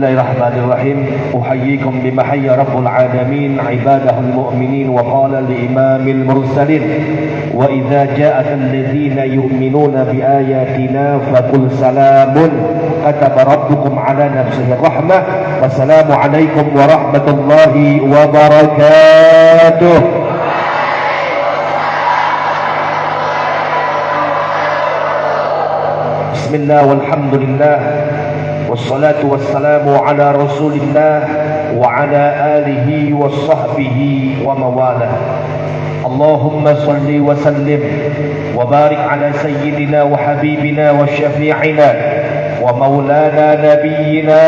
Bismillahirrahmanirrahim. Uhayyikum bima hayya rabbul alamin ibadahul mu'minin wa qala li imamil mursalin wa idza ja'aka alladhina yu'minuna bi ayatina faqul salamun kataba rabbukum ala nafsihi rahmah wassalamu alaikum warahmatullahi wabarakatuh. Bismillah walhamdulillah wassalatu wassalamu ala rasulillah wa ala alihi wa sahbihi wa mawalah. Allahumma salli wa sallim wa barik ala sayyidina wa habibina wa syafi'ina wa maulana nabiyyina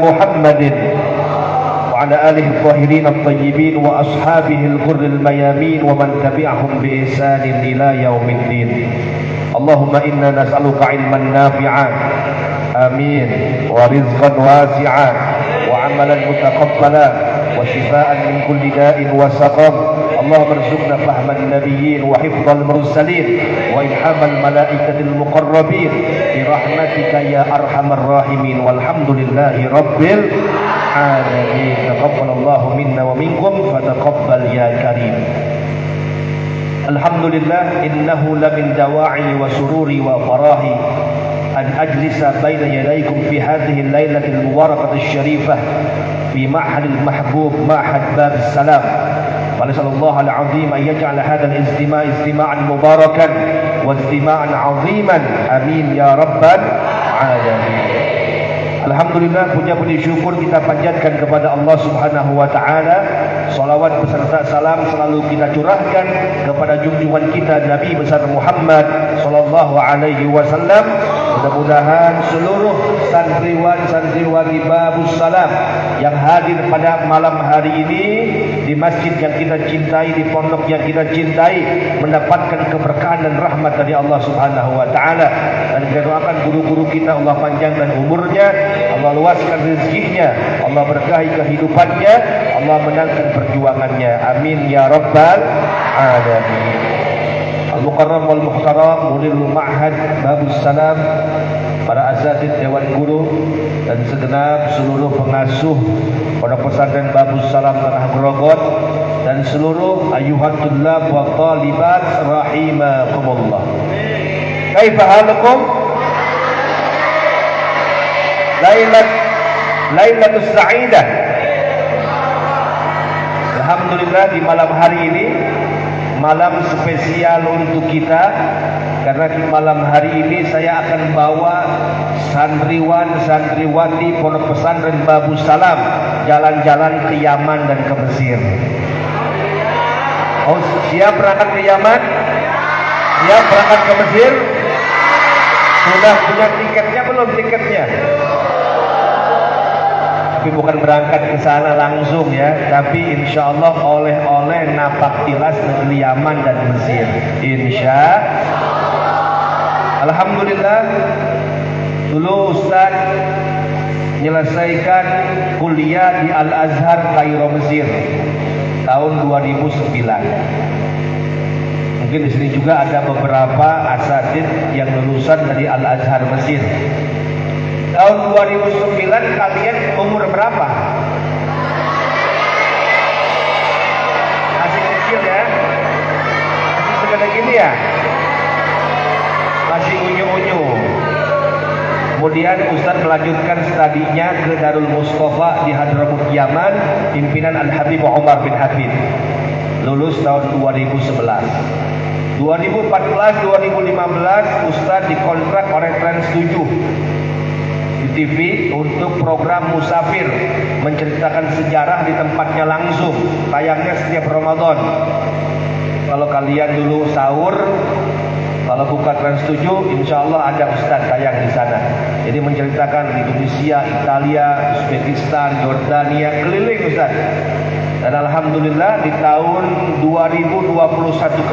Muhammadin wa ala alihi al-tahirin al-tayyibin wa ashabihi al-ghurr al-mayamin wa man tabi'ahum bi ihsanin ila yaumiddin. Allahumma inna nas'aluka ilman nafi'an amin wa rizqan wasi'an wa amalan mutaqabbalan wa shifaan min kulli da'in wa saqam. Allahumma arzuqna fahman nabiyyin wa hifdhal mursalin wa ilhamal malaikatil muqarrabin bi rahmatika ya arhamar rahimin walhamdulillahi rabbil alamin. Taqabbalallahu minna wa minkum fataqabbal ya karim. Alhamdulillah innahu lamin dawa'i wa sururi wa farahi an ajlisa baina yadaykum fi hadhihi al-lailati al-mubarakati al-sharifah fi ma'had al-mahbub ma'had bab as-salam. Wa nasallallahu al-'azim an yaj'ala hadha al-istima' istima'an mubarakan wa istima'an 'aziman amin ya rabbal alamin. Alhamdulillah, puja puji syukur kita panjatkan kepada Allah Subhanahu wa taala. Salawat beserta salam selalu kita curahkan kepada junjungan kita Nabi besar Muhammad sallallahu alaihi wasallam. Mudah-mudahan seluruh santriwan-santriwati Babus Salam yang hadir pada malam hari ini di masjid yang kita cintai, di pondok yang kita cintai, mendapatkan keberkahan dan rahmat dari Allah Subhanahu wa taala. Dan kita doakan guru-guru kita Allah panjangkan umurnya, Allah luaskan rezekinya, Allah berkahi kehidupannya, Allah menangkan perjuangannya. Amin ya rabbal alamin. Al-Mukarram wal Muhtaram Mudirul Ma'had Babus Salam, para asatidz dewan guru dan segenap seluruh pengasuh Pondok Pesantren Babus Salam Tanah Grogot dan seluruh ayyuhat tullab wa talibat rahimakumullah. Kaifa halukum? Lailatul Sa'idah. Alhamdulillah, di malam hari ini malam spesial untuk kita, karena di malam hari ini saya akan bawa santriwan-santriwati Pondok Pesantren Babus Salam jalan-jalan ke Yaman dan ke Mesir. Oh, siap berangkat ke Yaman? Siap berangkat ke Mesir? Sudah punya tiketnya belum tiketnya? Tapi bukan berangkat ke sana langsung ya, tapi insya Allah oleh-oleh napak tilas negeri Yaman dan Mesir. Insya Alhamdulillah, dulu Ustaz menyelesaikan kuliah di Al-Azhar Kairo Mesir tahun 2009. Mungkin di sini juga ada beberapa asatidz yang lulusan dari Al-Azhar Mesir. Tahun 2009 kalian umur berapa? Masih kecil ya? Masih segede gini ya? Masih unyu-unyu. Kemudian Ustaz melanjutkan studinya ke Darul Mustafa di Hadramut Yaman, pimpinan Al-Habib Umar bin Habib. Lulus tahun 2011. 2014-2015 Ustaz dikontrak oleh Trans 7 di TV untuk program Musafir, menceritakan sejarah di tempatnya langsung, tayangnya setiap Ramadan. Kalau kalian dulu sahur, kalau buka Trans 7, insya Allah ada Ustaz tayang di sana. Jadi menceritakan Indonesia, Italia, Uzbekistan, Jordania, keliling Ustaz. Dan alhamdulillah di tahun 2021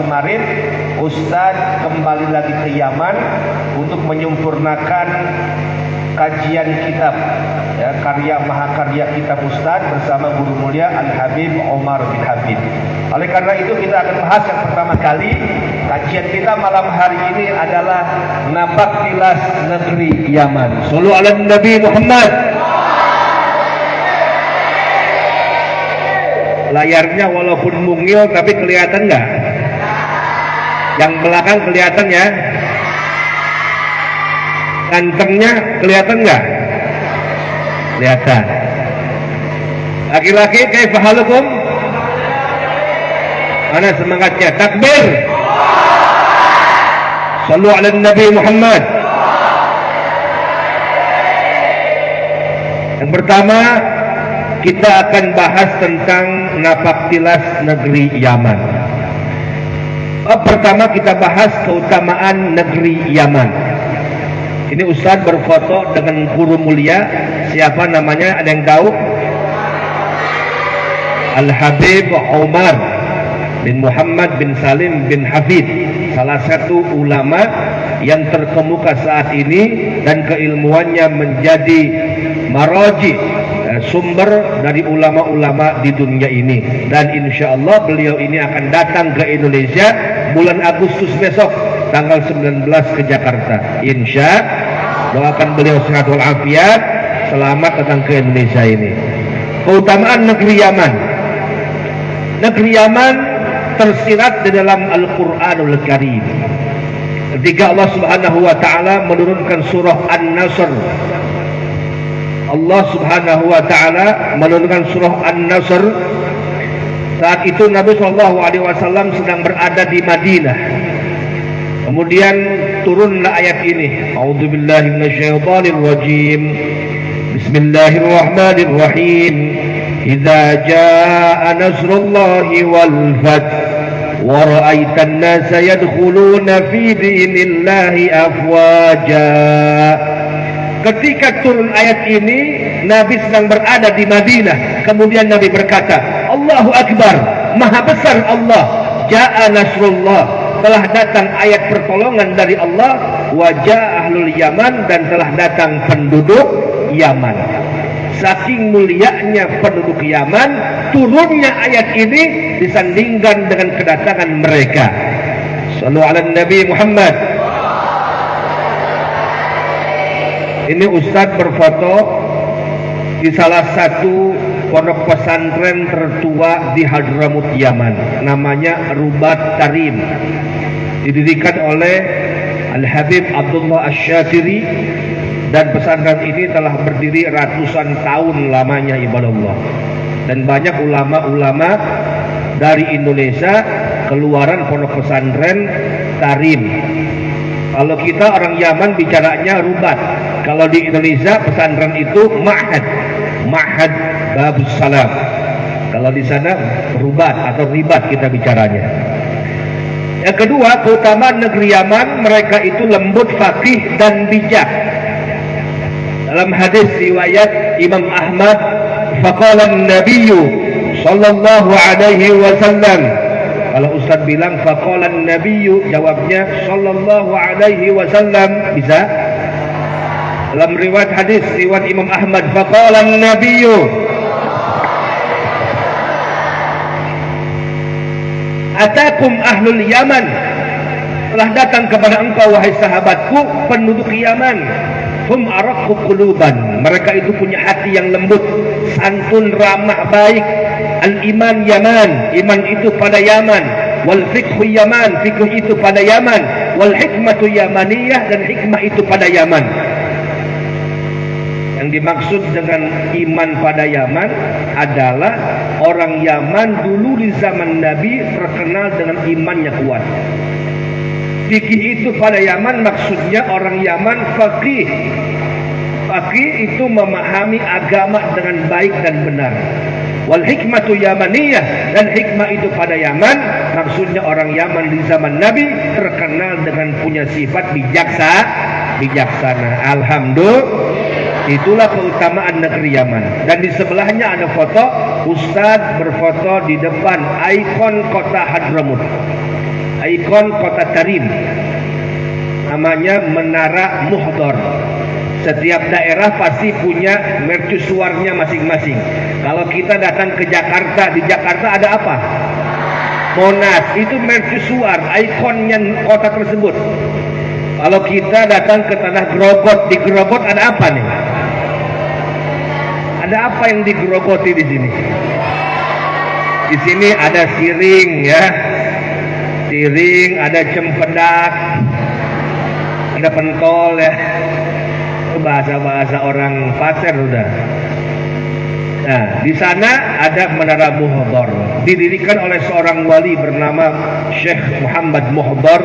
kemarin Ustaz kembali lagi ke Yaman untuk menyempurnakan kajian kitab ya, karya mahakarya kitab Ustaz bersama guru mulia Al-Habib Umar bin Habib. Oleh karena itu kita akan bahas yang pertama kali, kajian kita malam hari ini adalah napak tilas negeri Yaman. Sallu ala Nabi Muhammad. layarnya walaupun mungil tapi kelihatan nggak? Yang belakang kelihatan ya? Gantengnya kelihatan nggak? Kelihatan. Laki-laki kaifa halukum? Mana semangatnya? Takbir. Sallu ala Nabi Muhammad. Yang pertama, kita akan bahas tentang napaktilas negeri Yaman. Pertama kita bahas keutamaan negeri Yaman. Ini Ustaz berfoto dengan guru mulia. Siapa namanya? Ada yang tahu? Al-Habib Umar bin Muhammad bin Salim bin Hafid, salah satu ulama yang terkemuka saat ini dan keilmuannya menjadi maraji, sumber dari ulama-ulama di dunia ini. Dan insya Allah beliau ini akan datang ke Indonesia bulan Agustus besok tanggal 19 ke Jakarta. Insya doakan beliau sehat walafiat, selamat datang ke Indonesia ini. Keutamaan negeri Yaman. Negeri Yaman tersirat di dalam Al-Quranul Karim. Ketika Allah Subhanahu wa taala menurunkan surah An-Nasr, Allah Subhanahu wa taala menurunkan surah An-Nasr. Saat itu Nabi sallallahu alaihi wasallam sedang berada di Madinah. Kemudian turunlah ayat ini. A'udzubillahi minasyaitonir rajim. Bismillahirrahmanirrahim. Idza jaa nasrullahi wal fath wa ra'aitan nasa yadkhuluna fi dinillahi afwaja. Ketika turun ayat ini, Nabi sedang berada di Madinah. Kemudian Nabi berkata, Allahu Akbar, maha besar Allah. Ja'a nasrullah, telah datang ayat pertolongan dari Allah. Wa ja'a ahlul Yaman, dan telah datang penduduk Yaman. Saking mulianya penduduk Yaman, turunnya ayat ini disandingkan dengan kedatangan mereka. Sallu ala Nabi Muhammad. Ini Ustadz berfoto di salah satu pondok pesantren tertua di Hadramut Yaman, namanya Rubat Karim, didirikan oleh Al-Habib Abdullah Asy-Syatiri, dan pesantren ini telah berdiri ratusan tahun lamanya, ibadah Allah. Dan banyak ulama-ulama dari Indonesia keluaran pondok pesantren Karim. Kalau kita orang Yaman bicaranya Rubat. Kalau di Indonesia pesantren itu Ma'had Babus Salam. Kalau di sana Rubat atau Ribat kita bicaranya. Yang kedua, keutamaan negeri Yaman, mereka itu lembut, faqih dan bijak. Dalam hadis riwayat Imam Ahmad, faqala an-nabiyyu sallallahu alaihi wasallam. Kalau Ustaz bilang faqala an-nabiyyu, jawabnya sallallahu alaihi wasallam, bisa? Dalam riwayat hadis riwayat Imam Ahmad, faqala an-nabiyyu atakum ahlul Yaman, telah datang kepada engkau wahai sahabatku penduduk Yaman. Hum araqu quluban, mereka itu punya hati yang lembut, santun, ramah, baik. Al-iman Yaman, iman itu pada Yaman. Wal fiqhu Yaman, fiqh itu pada Yaman. Wal hikmatu Yamaniyah, dan hikmah itu pada Yaman. Yang dimaksud dengan iman pada Yaman adalah orang Yaman dulu di zaman Nabi terkenal dengan imannya kuat. Fikih itu pada Yaman maksudnya orang Yaman faqih. Faqih itu memahami agama dengan baik dan benar. Wal hikmatu Yamaniyah, dan hikmah itu pada Yaman maksudnya orang Yaman di zaman Nabi terkenal dengan punya sifat bijaksana. Alhamdulillah, itulah keutamaan negeri Yaman. Dan di sebelahnya ada foto Ustadz berfoto di depan ikon kota Hadramut, ikon kota Karim, namanya Menara Muhdar. Setiap daerah pasti punya mercusuarnya masing-masing. Kalau kita datang ke Jakarta, di Jakarta ada apa? Monas, itu mercusuar, ikonnya kota tersebut. Kalau kita datang ke tanah Grogot, di Grogot ada apa nih? Ada apa yang digrogoti di sini? Di sini ada siring ya. Siring, ada cempedak, ada pentol ya. Bahasa-bahasa orang pasar sudah. Nah, di sana ada Menara Muhdhar, didirikan oleh seorang wali bernama Syekh Muhammad Muhdhar.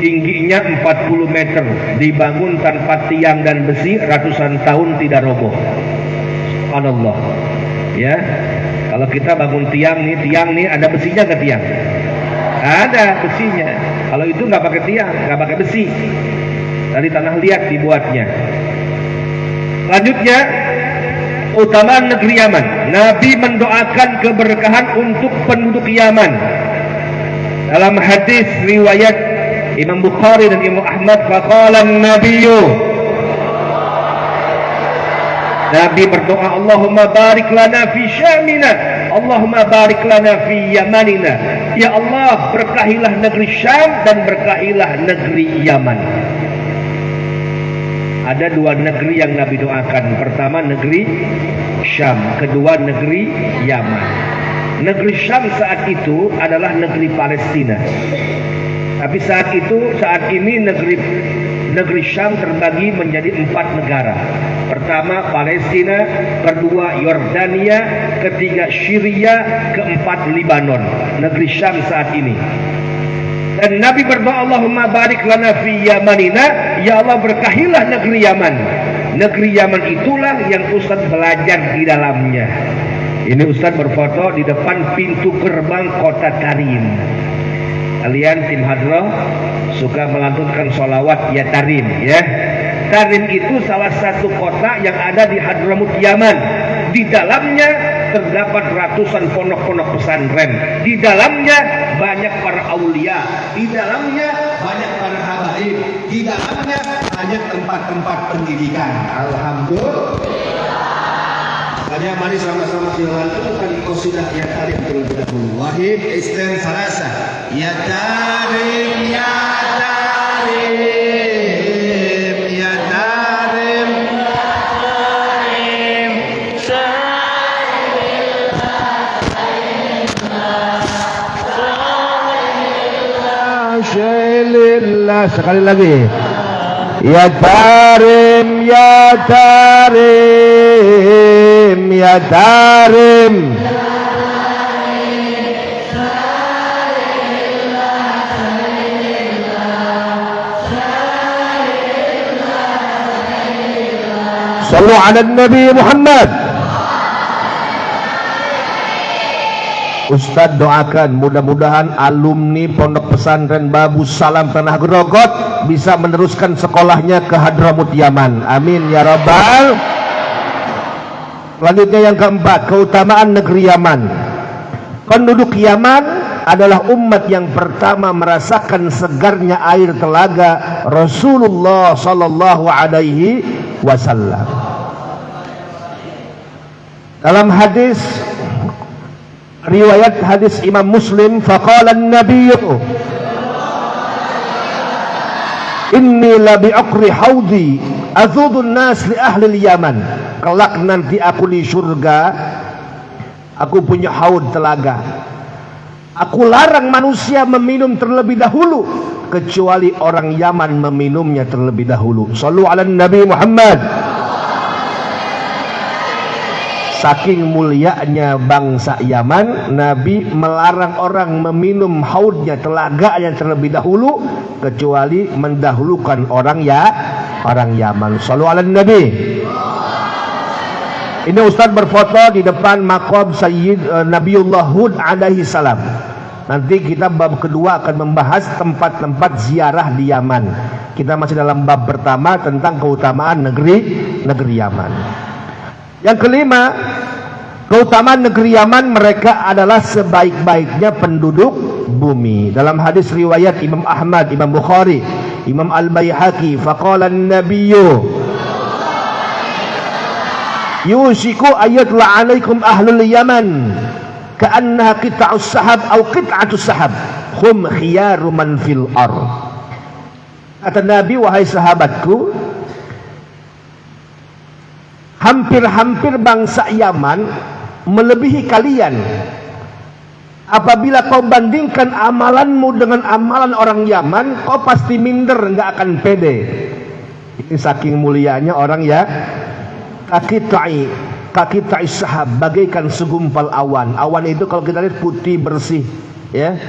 Tingginya 40 meter, dibangun tanpa tiang dan besi, ratusan tahun tidak roboh. Subhanallah. Ya, kalau kita bangun tiang nih ada besinya ke tiang? Ada besinya. Kalau itu nggak pakai tiang, nggak pakai besi, dari tanah liat dibuatnya. Selanjutnya, utamaan negeri Yaman. Nabi mendoakan keberkahan untuk penduduk Yaman. Dalam hadis riwayat Imam Bukhari dan Imam Ahmad, faqala an-nabiyyu, Nabi berdoa, Allahumma barik lana fi Syamina, Allahumma barik lana fi Yamanina. Ya Allah, berkahilah negeri Syam dan berkahilah negeri Yaman. Ada dua negeri yang Nabi doakan. Pertama negeri Syam, kedua negeri Yaman. Negeri Syam saat itu adalah negeri Palestina. Tapi saat ini negeri Syam terbagi menjadi 4 negara. Pertama Palestina, kedua Yordania, ketiga Syria, keempat Libanon. Negeri Syam saat ini. Dan Nabi berdoa, Allahumma barik lana fi Yamanina, ya Allah berkahilah negeri Yaman. Negeri Yaman itulah yang Ustaz belajar di dalamnya. Ini Ustaz berfoto di depan pintu gerbang kota Tarim. Kalian tim Hadrah suka melantunkan sholawat ya Tarim ya. Tarim itu salah satu kota yang ada di Hadramut Yaman. Di dalamnya terdapat ratusan pondok-pondok pesantren. Di dalamnya banyak para aulia. Di dalamnya banyak para habaib. Di dalamnya banyak tempat-tempat pendidikan. Alhamdulillah. Makanya mari sama-sama dilantunkan qasidah ya Tarim terlebih dahulu. Wahid istan salasa. Ya Tarim, ya Tarim, ya Tarim, Syailillah. Sekali lagi. Ya Tarim, ya Tarim, ya Tarim. Sallu ala Nabi Muhammad. Ustadz doakan mudah-mudahan alumni Pondok Pesantren Babu Salam Tanah Grogot bisa meneruskan sekolahnya ke Hadramut Yaman. Amin ya rabbal. Selanjutnya yang keempat, keutamaan negeri Yaman. Penduduk Yaman adalah umat yang pertama merasakan segarnya air telaga Rasulullah sallallahu alaihi wasallam. Dalam hadis riwayat hadis Imam Muslim, faqala an-nabiyyu inni la bi'aqri haudi azudun nas li ahli Yaman. Kelak nanti aku di surga, aku punya haud telaga. Aku larang manusia meminum terlebih dahulu kecuali orang Yaman meminumnya terlebih dahulu. Shallu ala Nabi Muhammad. Saking mulianya bangsa Yaman, Nabi melarang orang meminum haudnya, telaganya terlebih dahulu kecuali mendahulukan orang Yaman. Shallu ala Nabi. Ini Ustaz berfoto di depan maqam Sayyid Nabiullah Hud alaihi salam. Nanti kita bab kedua akan membahas tempat-tempat ziarah di Yaman. Kita masih dalam bab pertama tentang keutamaan negeri Yaman. Yang kelima, keutamaan negeri Yaman, mereka adalah sebaik-baiknya penduduk bumi. Dalam hadis riwayat Imam Ahmad, Imam Bukhari, Imam Al-Baihaqi, faqala an-nabiyyu yushiku ayatla alaikum ahlul Yaman ka'annaha qit'us sahab atau qit'atus sahab hum khiyaru man fil ard. Kata Nabi, wahai sahabatku, hampir-hampir bangsa Yaman melebihi kalian. Apabila kau bandingkan amalanmu dengan amalan orang Yaman, kau pasti minder, nggak akan pede. Ini saking mulianya orang ya. Kaki ta'i sahab, bagaikan segumpal awan. Awan itu kalau kita lihat putih bersih, ya.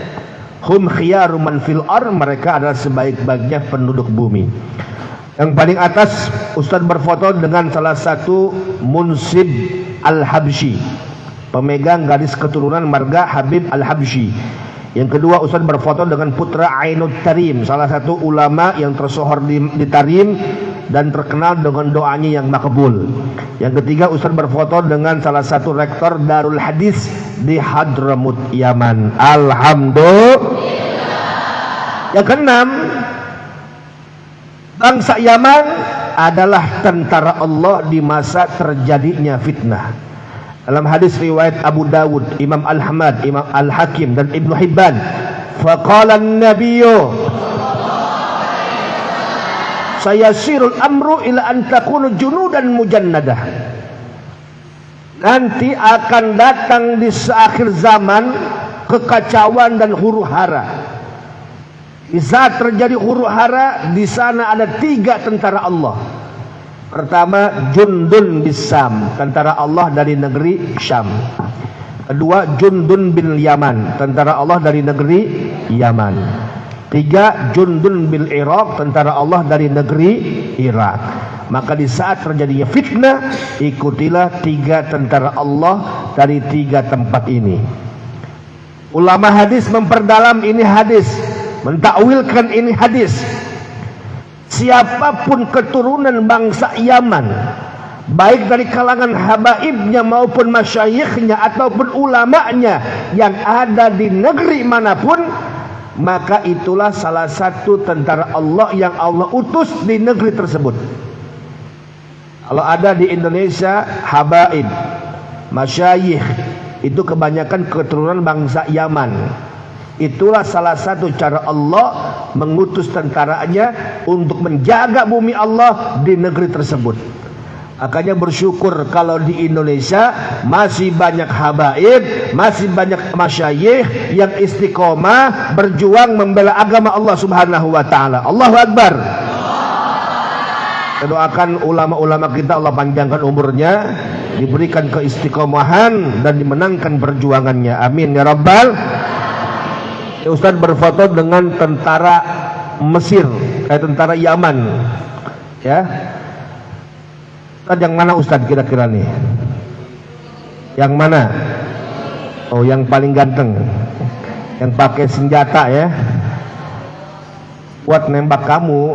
Hum khiyaru man fil ar, mereka adalah sebaik-baiknya penduduk bumi. Yang paling atas Ustadz berfoto dengan salah satu munsib Al-Habsyi, pemegang garis keturunan marga Habib Al-Habsyi. Yang kedua Ustadz berfoto dengan putra Ainut Tarim, salah satu ulama yang tersohor di Tarim dan terkenal dengan doanya yang makbul. Yang ketiga Ustadz berfoto dengan salah satu rektor Darul Hadis di Hadramut, Yaman. Alhamdulillah. Yang keenam, bangsa Yaman adalah tentara Allah di masa terjadinya fitnah. Dalam hadis riwayat Abu Dawud, Imam Al-Hamad, Imam Al-Hakim dan Ibnu Hibban, faqala an-nabiyyu sayasirul amru ila an takunu junudan mujannadah. Nanti akan datang di akhir zaman kekacauan dan huru-hara. Di saat terjadi huru-hara, di sana ada 3 tentara Allah. Pertama, Jundun bis Syam, tentara Allah dari negeri Syam. Kedua, Jundun bin Yaman, tentara Allah dari negeri Yaman. 3, Jundun bil Iraq, tentara Allah dari negeri Irak. Maka di saat terjadinya fitnah, ikutilah 3 tentara Allah dari 3 tempat ini. Ulama hadis memperdalam ini hadis, mentakwilkan ini hadis. Siapapun keturunan bangsa Yaman, baik dari kalangan habaibnya maupun masyayikhnya ataupun ulamanya yang ada di negeri manapun, maka itulah salah satu tentara Allah yang Allah utus di negeri tersebut. Kalau ada di Indonesia habaib, masyayikh, itu kebanyakan keturunan bangsa Yaman. Itulah salah satu cara Allah mengutus tentaranya untuk menjaga bumi Allah di negeri tersebut. Makanya bersyukur kalau di Indonesia masih banyak habaib, masih banyak masyayikh yang istiqomah berjuang membela agama Allah Subhanahu wa taala. Allahu Akbar. Kita doakan ulama-ulama kita Allah panjangkan umurnya, diberikan keistiqomahan dan dimenangkan perjuangannya. Amin ya rabbal. Ustadz berfoto dengan tentara Mesir, tentara Yaman, ya. Ustadz yang mana Ustadz kira-kira nih? Yang mana? Oh, yang paling ganteng, yang pakai senjata ya, buat nembak kamu.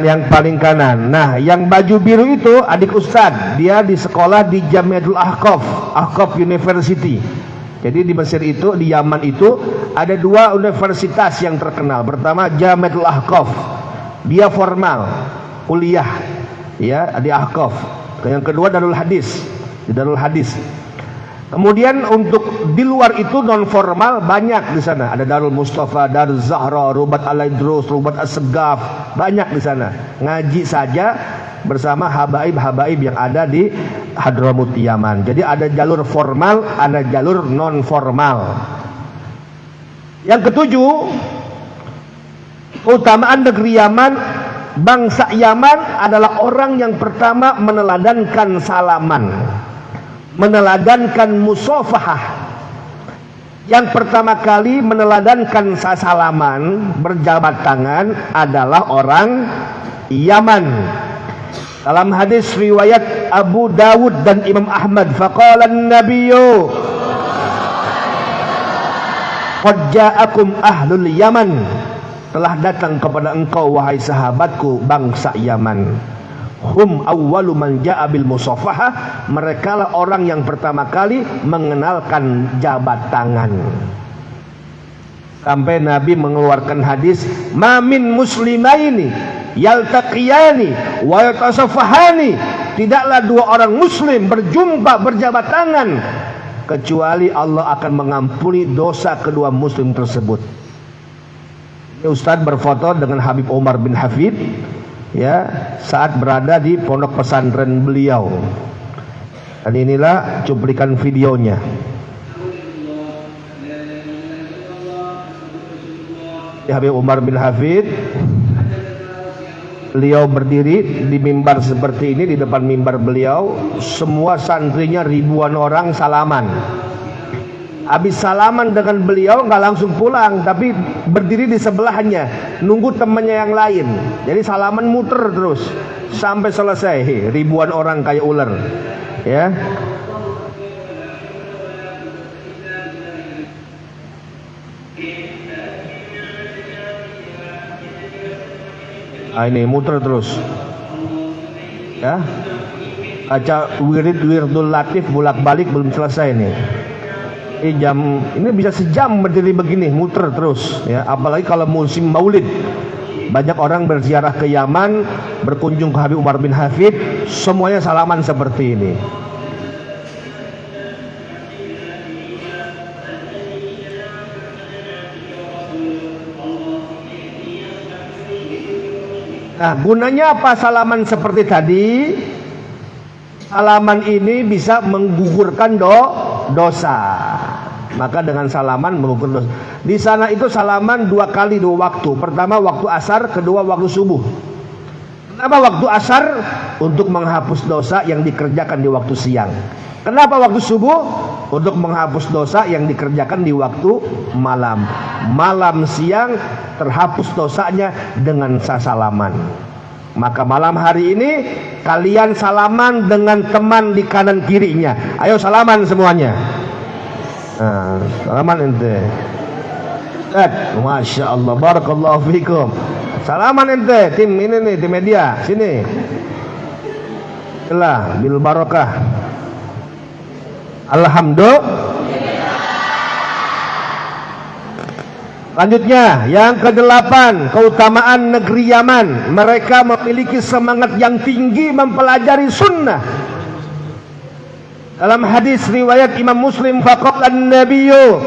Yang paling kanan. Nah, yang baju biru itu adik Ustadz, dia di sekolah di Jamiatul Ahqaf University. Jadi di Mesir itu, di Yaman itu ada 2 universitas yang terkenal. Pertama Jamiatul Ahqaf, dia formal kuliah ya di Ahqaf. Yang kedua Darul Hadis, di Darul Hadis. Kemudian untuk di luar itu non formal banyak di sana. Ada Darul Mustafa, Darul Zahra, Rubat Al-Idrus, Rubat As-Segaf, banyak di sana. Ngaji saja bersama habaib-habaib yang ada di Hadramut Yaman. Jadi ada jalur formal, ada jalur non formal. Yang ketujuh, keutamaan negeri Yaman, bangsa Yaman adalah orang yang pertama meneladankan salaman, meneladankan musafahah. Yang pertama kali meneladankan salaman, berjabat tangan adalah orang Yaman. Dalam hadis riwayat Abu Dawud dan Imam Ahmad, faqala an-nabiyyu qad ja'akum ahlul Yaman, telah datang kepada engkau wahai sahabatku bangsa Yaman. Hum awwalu man ja'a bil musafahah, mereka lah orang yang pertama kali mengenalkan jabat tangan. Sampai Nabi mengeluarkan hadis, ma min muslimaini yaltaqiyani wa yatasafahani, tidaklah 2 orang muslim berjumpa berjabat tangan kecuali Allah akan mengampuni dosa kedua muslim tersebut. Ustadz berfoto dengan Habib Umar bin Hafid ya saat berada di pondok pesantren beliau. Dan inilah cuplikan videonya. Habib Umar bin Hafid, beliau berdiri di mimbar seperti ini, di depan mimbar beliau, semua santrinya ribuan orang salaman. Habis salaman dengan beliau nggak langsung pulang, tapi berdiri di sebelahnya nunggu temannya yang lain. Jadi salaman muter terus sampai selesai, ribuan orang kayak ular, ya. Ini muter terus, ya. Kaca wirdul latif bolak-balik belum selesai nih. Ini bisa sejam berdiri begini, muter terus, ya. Apalagi kalau musim Maulid, banyak orang berziarah ke Yaman, berkunjung ke Habib Umar bin Hafid, semuanya salaman seperti ini. Nah, gunanya apa salaman seperti tadi? Salaman ini bisa menggugurkan dosa. Maka dengan salaman mengukur dosa. Di sana itu salaman 2 kali 2 waktu. Pertama waktu asar, kedua waktu subuh. Kenapa waktu asar? Untuk menghapus dosa yang dikerjakan di waktu siang. Kenapa waktu subuh? Untuk menghapus dosa yang dikerjakan di waktu malam. Malam siang terhapus dosanya dengan salaman. Maka malam hari ini kalian salaman dengan teman di kanan kirinya. Ayo salaman semuanya. Nah, salaman ente. Masya Allah, barakallahu fikum. Salaman ente, tim ini nih, tim media, sini. Itulah bil barokah. Alhamdulillah. Lanjutnya, yang ke-8, keutamaan negeri Yaman. Mereka memiliki semangat yang tinggi mempelajari sunnah. Dalam hadis riwayat Imam Muslim, faqala an-nabiyyu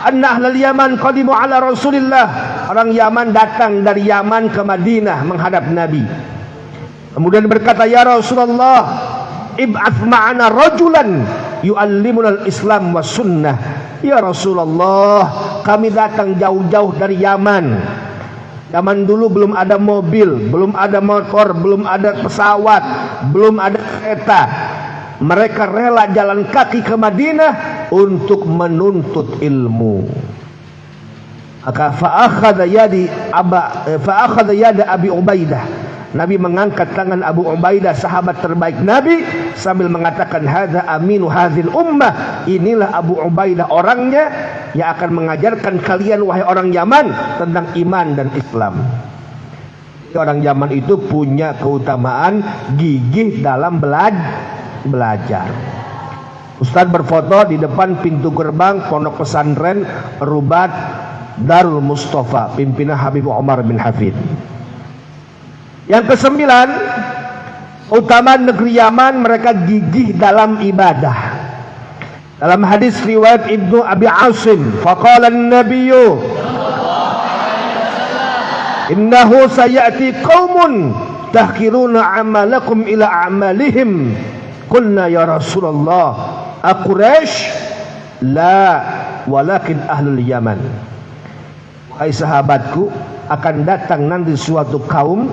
anna ahlal Yaman qadimu ala Rasulillah. Orang Yaman datang dari Yaman ke Madinah menghadap Nabi. Kemudian berkata, ya Rasulullah, ib'ats ma'ana rajulan yu'allimuna al-Islam wa sunnah. Ya Rasulullah, kami datang jauh-jauh dari Yaman. Zaman dulu belum ada mobil, belum ada motor, belum ada pesawat, belum ada kereta. Mereka rela jalan kaki ke Madinah untuk menuntut ilmu. Maka fa'akhadha yada Abi Ubaidah. Nabi mengangkat tangan Abu Ubaidah, sahabat terbaik Nabi, sambil mengatakan, hadza aminu hadzal ummah. Inilah Abu Ubaidah orangnya yang akan mengajarkan kalian wahai orang Yaman tentang iman dan Islam. Orang Yaman itu punya keutamaan gigih dalam belajar. Ustaz berfoto di depan pintu gerbang pondok pesantren Rubat Darul Mustafa, pimpinan Habib Umar bin Hafid. Yang ke-9, utama negeri Yaman, mereka gigih dalam ibadah. Dalam hadis riwayat Ibnu Abi Asim, faqala an-nabiyyu innahu sayati qaumun tahkiruna amalakum ila amalihim. Qulna ya Rasulullah, Quraisy? La, walakin ahlul Yaman. Hai sahabatku, akan datang nanti suatu kaum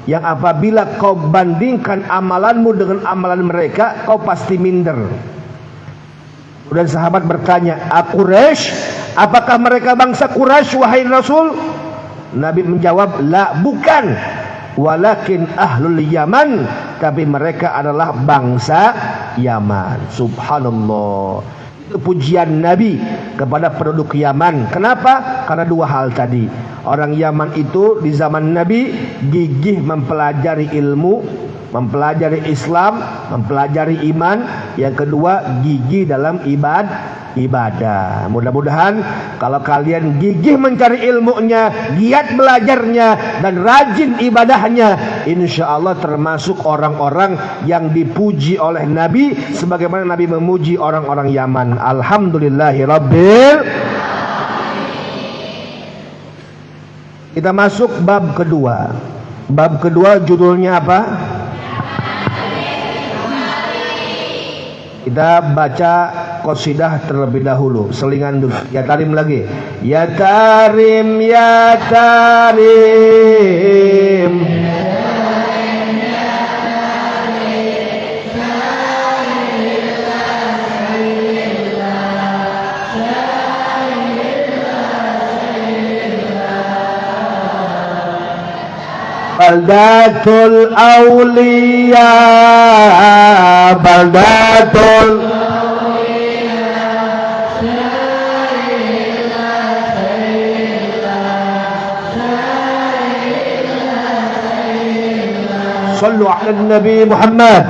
yang apabila kau bandingkan amalanmu dengan amalan mereka, kau pasti minder. Kemudian sahabat bertanya, Quraisy? Apakah mereka bangsa Quraisy wahai Rasul? Nabi menjawab, la, bukan, walakin ahlul Yaman, tapi mereka adalah bangsa Yaman. Subhanallah. Itu pujian Nabi kepada penduduk Yaman. Kenapa? Karena 2 hal tadi. Orang Yaman itu di zaman Nabi gigih mempelajari ilmu, mempelajari Islam, mempelajari iman. Yang kedua, gigih dalam ibadah. Mudah-mudahan kalau kalian gigih mencari ilmunya, giat belajarnya, dan rajin ibadahnya, insya Allah termasuk orang-orang yang dipuji oleh Nabi sebagaimana Nabi memuji orang-orang Yaman. Alhamdulillahirabbil. Kita masuk bab kedua. Bab kedua judulnya apa? Kita baca qasidah terlebih dahulu, selingan dulu. Ya tarim lagi. Ya tarim, ya tarim. Baldatul awliya, baldatul Sallu ala Nabi Muhammad.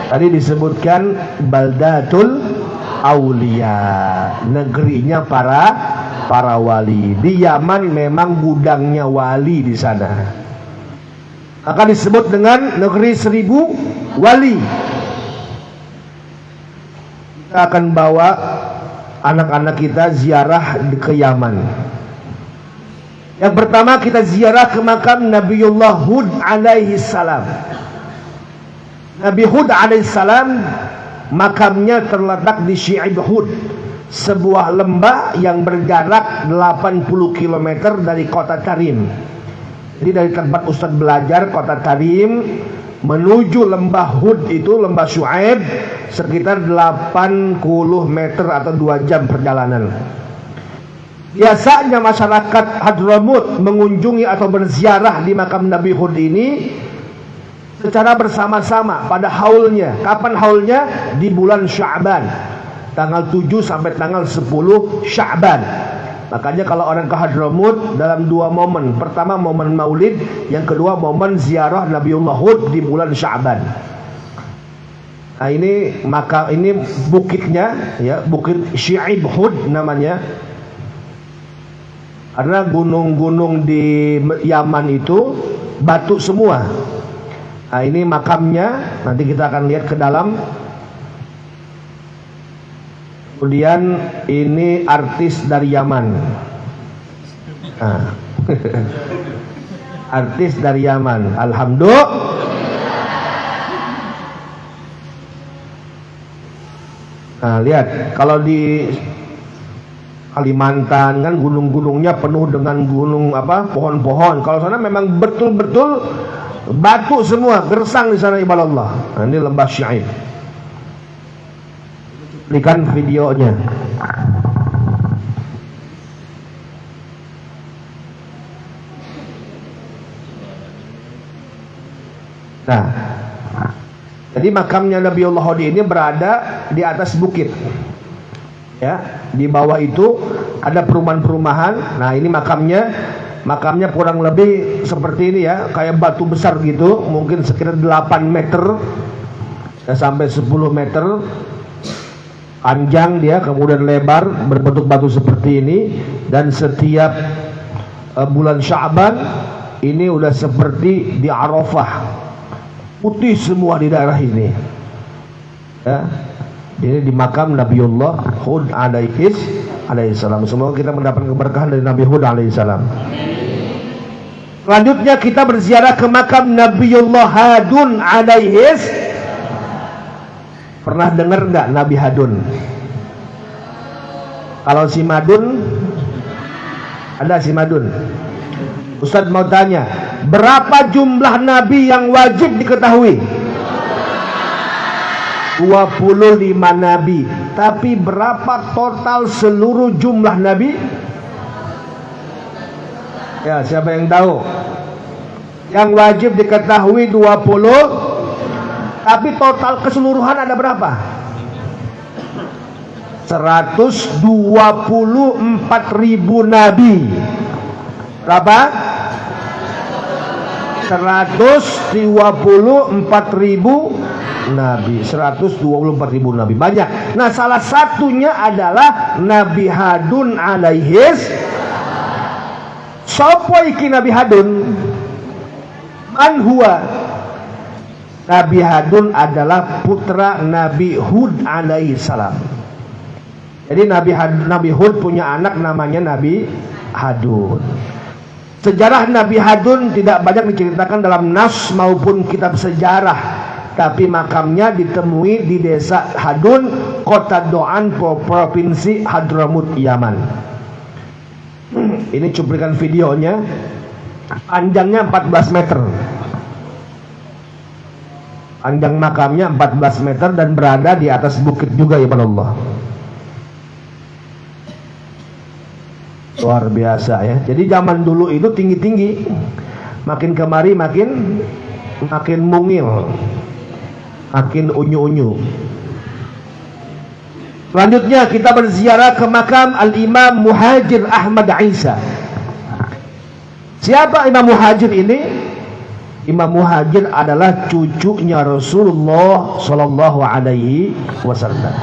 Tadi disebutkan baldatul awliya, negerinya para wali. Di Yaman memang gudangnya wali di sana. Akan disebut dengan negeri 1000 wali. Kita akan bawa anak-anak kita ziarah ke Yaman. Yang pertama kita ziarah ke makam Nabiullah Hud alaihi salam. Nabi Hud alaihi salam makamnya terletak di Syi'ib Hud, sebuah lembah yang berjarak 80 km dari kota Tarim. Jadi dari tempat Ustadz belajar kota Tarim menuju lembah Hud itu, lembah Syu'aib, sekitar 80 meter atau 2 jam perjalanan. Biasanya masyarakat Hadramut mengunjungi atau berziarah di makam Nabi Hud ini secara bersama-sama pada haulnya. Kapan haulnya? Di bulan Sya'ban, tanggal 7 sampai tanggal 10 Sya'ban. Makanya kalau orang ke Hadramut dalam 2 momen. Pertama momen Maulid, yang kedua momen ziarah Nabiullah Hud di bulan Sya'ban. Nah ini maka ini bukitnya ya, Bukit Syi'ib Hud namanya. Karena gunung-gunung di Yaman itu batu semua. Nah ini makamnya, nanti kita akan lihat ke dalam. Kemudian ini artis dari Yaman. Nah. Artis dari Yaman. Alhamdulillah. Nah lihat, kalau di Kalimantan kan gunung-gunungnya penuh dengan gunung pohon-pohon. Kalau sana memang betul-betul batu semua, gersang di sana ibadah. Nah, ini lembah Syi'ib. Berikan videonya. Nah, jadi makamnya Nabiullah Hud ini berada di atas bukit. Ya, di bawah itu ada perumahan-perumahan. Nah, ini makamnya kurang lebih seperti ini ya, kayak batu besar gitu, mungkin sekitar 8 meter ya, sampai 10 meter panjang dia, kemudian lebar, berbentuk batu seperti ini. Dan setiap bulan Sya'ban ini udah seperti di Arafah, putih semua di daerah ini ya. Ini di makam Nabiullah Hud alaihi salam. Semoga kita mendapatkan keberkahan dari Nabi Hud alaihi salam. Selanjutnya kita berziarah ke makam Nabiullah Hadun alaihi. Pernah dengar nggak Nabi Hadun? Kalau si Madun, ada si Madun. Ustadz mau tanya, berapa jumlah nabi yang wajib diketahui? 25 nabi. Tapi berapa total seluruh jumlah nabi? Ya, siapa yang tahu? Yang wajib diketahui 20. Tapi total keseluruhan ada berapa? 124.000 nabi. Berapa? 124.000 nabi. 124.000 nabi, banyak. Nah, salah satunya adalah Nabi Hadun alaihis. Sopo iki Nabi Hadun? Man huwa? Nabi Hadun adalah putra Nabi Hud alaihis salam. Jadi Nabi Hud punya anak namanya Nabi Hadun. Sejarah Nabi Hadun tidak banyak diceritakan dalam nas maupun kitab sejarah, tapi makamnya ditemui di desa Hadun, kota Doan, provinsi Hadramut, Yaman. Ini cuplikan videonya, panjangnya 14 meter. Panjang makamnya 14 meter dan berada di atas bukit juga, ya Allah. Luar biasa ya. Jadi zaman dulu itu tinggi-tinggi, makin kemari makin mungil, makin unyu-unyu. Selanjutnya kita berziarah ke makam Al-Imam Muhajir Ahmad Isa. Siapa Imam Muhajir ini? Imam Muhajir adalah cucunya Rasulullah Sallallahu Alaihi Wasallam.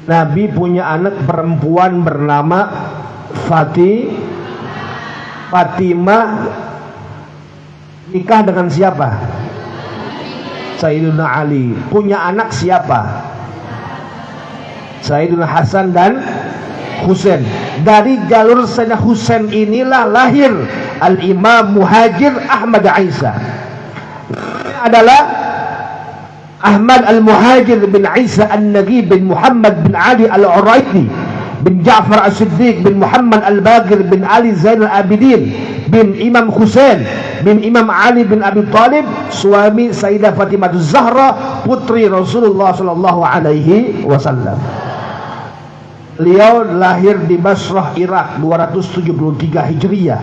Nabi punya anak perempuan bernama Fatimah. Nikah dengan siapa? Sayyidina Ali. Punya anak siapa? Sayyidina Hasan dan Husain. Dari jalur Sayyidina Husain inilah lahir Al-Imam Muhajir Ahmad Isa. Ini adalah Ahmad Al-Muhajir bin Isa An-Naghi bin Muhammad bin Ali Al-Uraiti bin Ja'far As-Siddiq bin Muhammad Al-Bagir bin Ali Zain Al-Abidin bin Imam Husain bin Imam Ali bin Abi Talib, suami Sayyidah Fatimah Az-Zahra, putri Rasulullah Sallallahu Alaihi Wasallam. Beliau lahir di Basrah, Irak 273 Hijriyah.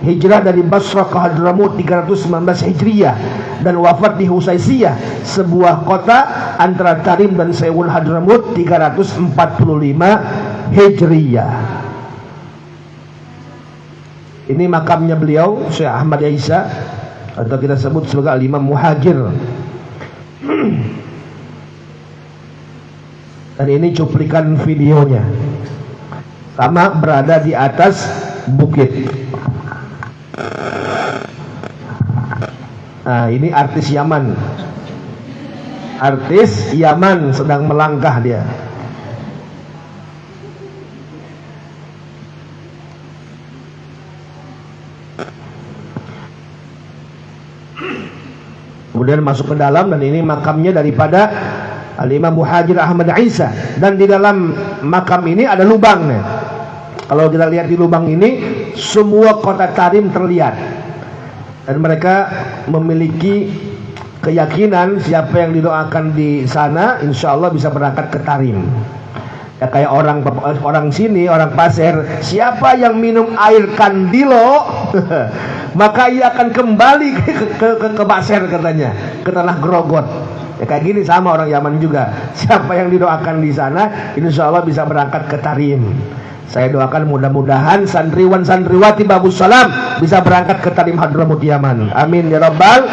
Hijrah dari Basrah ke Hadramut 319 Hijriyah, dan wafat di Husaisiyah, sebuah kota antara Tarim dan Seul Hadramut 345 Hijriyah. Ini makamnya beliau, Syekh Ahmad Isa, atau kita sebut sebagai Al-Imam Muhajir. Dan ini cuplikan videonya. Sama berada di atas bukit. Nah, ini artis Yaman. Artis Yaman sedang melangkah dia. Kemudian masuk ke dalam, dan ini makamnya daripada Al-Imam Muhajir Ahmad Isa. Dan di dalam makam ini ada lubangnya. Kalau kita lihat di lubang ini, semua kota Tarim terlihat. Dan mereka memiliki keyakinan siapa yang didoakan di sana, insya Allah bisa berangkat ke Tarim. Ya kayak orang sini, orang Pasir, siapa yang minum air kandilo maka ia akan kembali ke Pasir katanya, ke tanah Grogot. Ya kayak gini sama orang Yaman juga. Siapa yang didoakan di sana, insya Allah bisa berangkat ke Tarim. Saya doakan mudah-mudahan santriwan-santriwati Babus Salam bisa berangkat ke Tarim Hadramut Yaman. Amin ya Rabbal.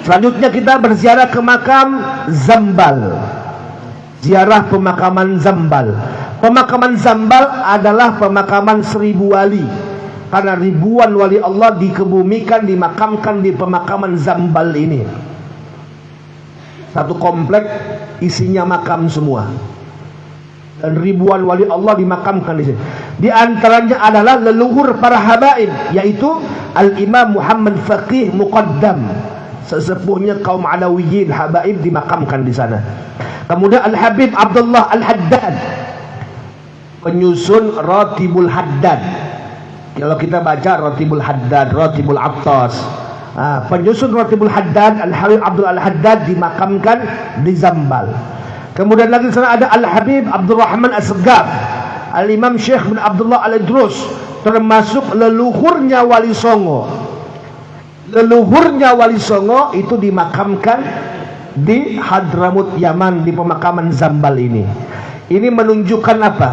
Selanjutnya kita berziarah ke makam Zambal. Ziarah pemakaman Zambal. Pemakaman Zambal adalah pemakaman 1000 wali. Karena ribuan wali Allah dikebumikan, dimakamkan di pemakaman Zambal ini. Satu komplek isinya makam semua. Dan ribuan wali Allah dimakamkan di sini. Di antaranya adalah leluhur para habaib, yaitu Al-Imam Muhammad Faqih Muqaddam, sesepuhnya kaum Alawiyin, habaib dimakamkan di sana. Kemudian Al-Habib Abdullah Al-Haddad, penyusun Ratibul Haddad. Kalau kita baca Ratibul Haddad, Ratibul Attas, penyusun Ratibul Haddad, Al-Habib Abdullah Al-Haddad dimakamkan di Zambal. Kemudian lagi di sana ada Al-Habib Abdul Rahman As-Segaf, Al-Imam Syekh bin Abdullah Al-Idrus, termasuk leluhurnya Wali Songo. Leluhurnya Wali Songo itu dimakamkan di Hadramut Yaman, di pemakaman Zambal ini. Ini menunjukkan apa?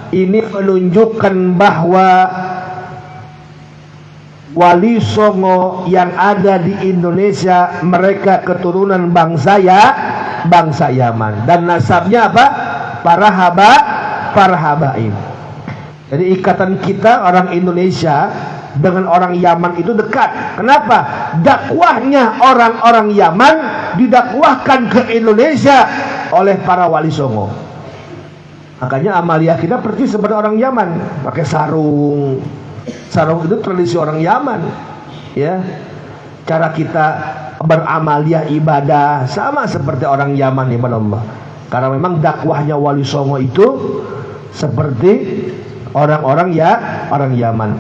Ini menunjukkan bahwa Wali Songo yang ada di Indonesia, mereka keturunan bangsa Yaman, dan nasabnya apa? Para habaib. Jadi ikatan kita orang Indonesia dengan orang Yaman itu dekat. Kenapa? Dakwahnya orang-orang Yaman didakwahkan ke Indonesia oleh para wali songo. Makanya amalia kita persis seperti orang Yaman, pakai sarung. Sarung itu tradisi orang Yaman, ya. Cara kita beramalia ibadah sama seperti orang Yaman, ibadah Allah. Karena memang dakwahnya wali songo itu seperti orang-orang orang Yaman.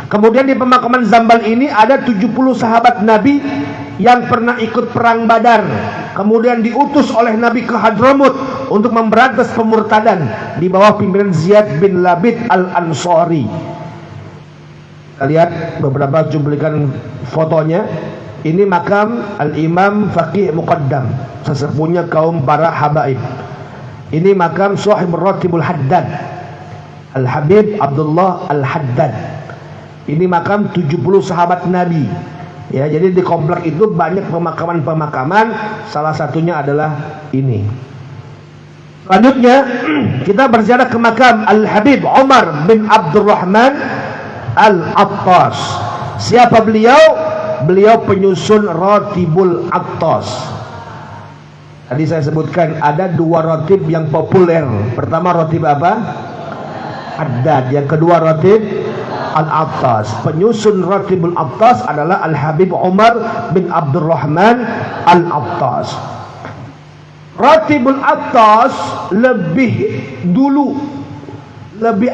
Kemudian di pemakaman Zambal ini ada 70 sahabat Nabi yang pernah ikut perang Badar. Kemudian diutus oleh Nabi ke Hadramut untuk memberantas pemurtadan di bawah pimpinan Ziyad bin Labid al-Ansari. Kita lihat beberapa cuplikan fotonya. Ini makam Al-Imam Faqih Muqaddam, sesepuhnya kaum para habaib. Ini makam Sahib Ratibul Haddad, Al-Habib Abdullah Al-Haddad. Ini makam 70 sahabat Nabi. Ya, jadi di komplek itu banyak pemakaman-pemakaman, salah satunya adalah ini. Selanjutnya kita berziarah ke makam Al-Habib Umar bin Abdurrahman Al-Attas. Siapa beliau? Beliau penyusun Ratibul Attas. Tadi saya sebutkan ada 2 ratib yang populer. Pertama ratib apa? Haddad. Yang kedua ratib Al-Attas. Penyusun Ratibul Attas adalah Al-Habib Umar bin Abdurrahman Al-Attas. Ratibul Attas lebih dulu,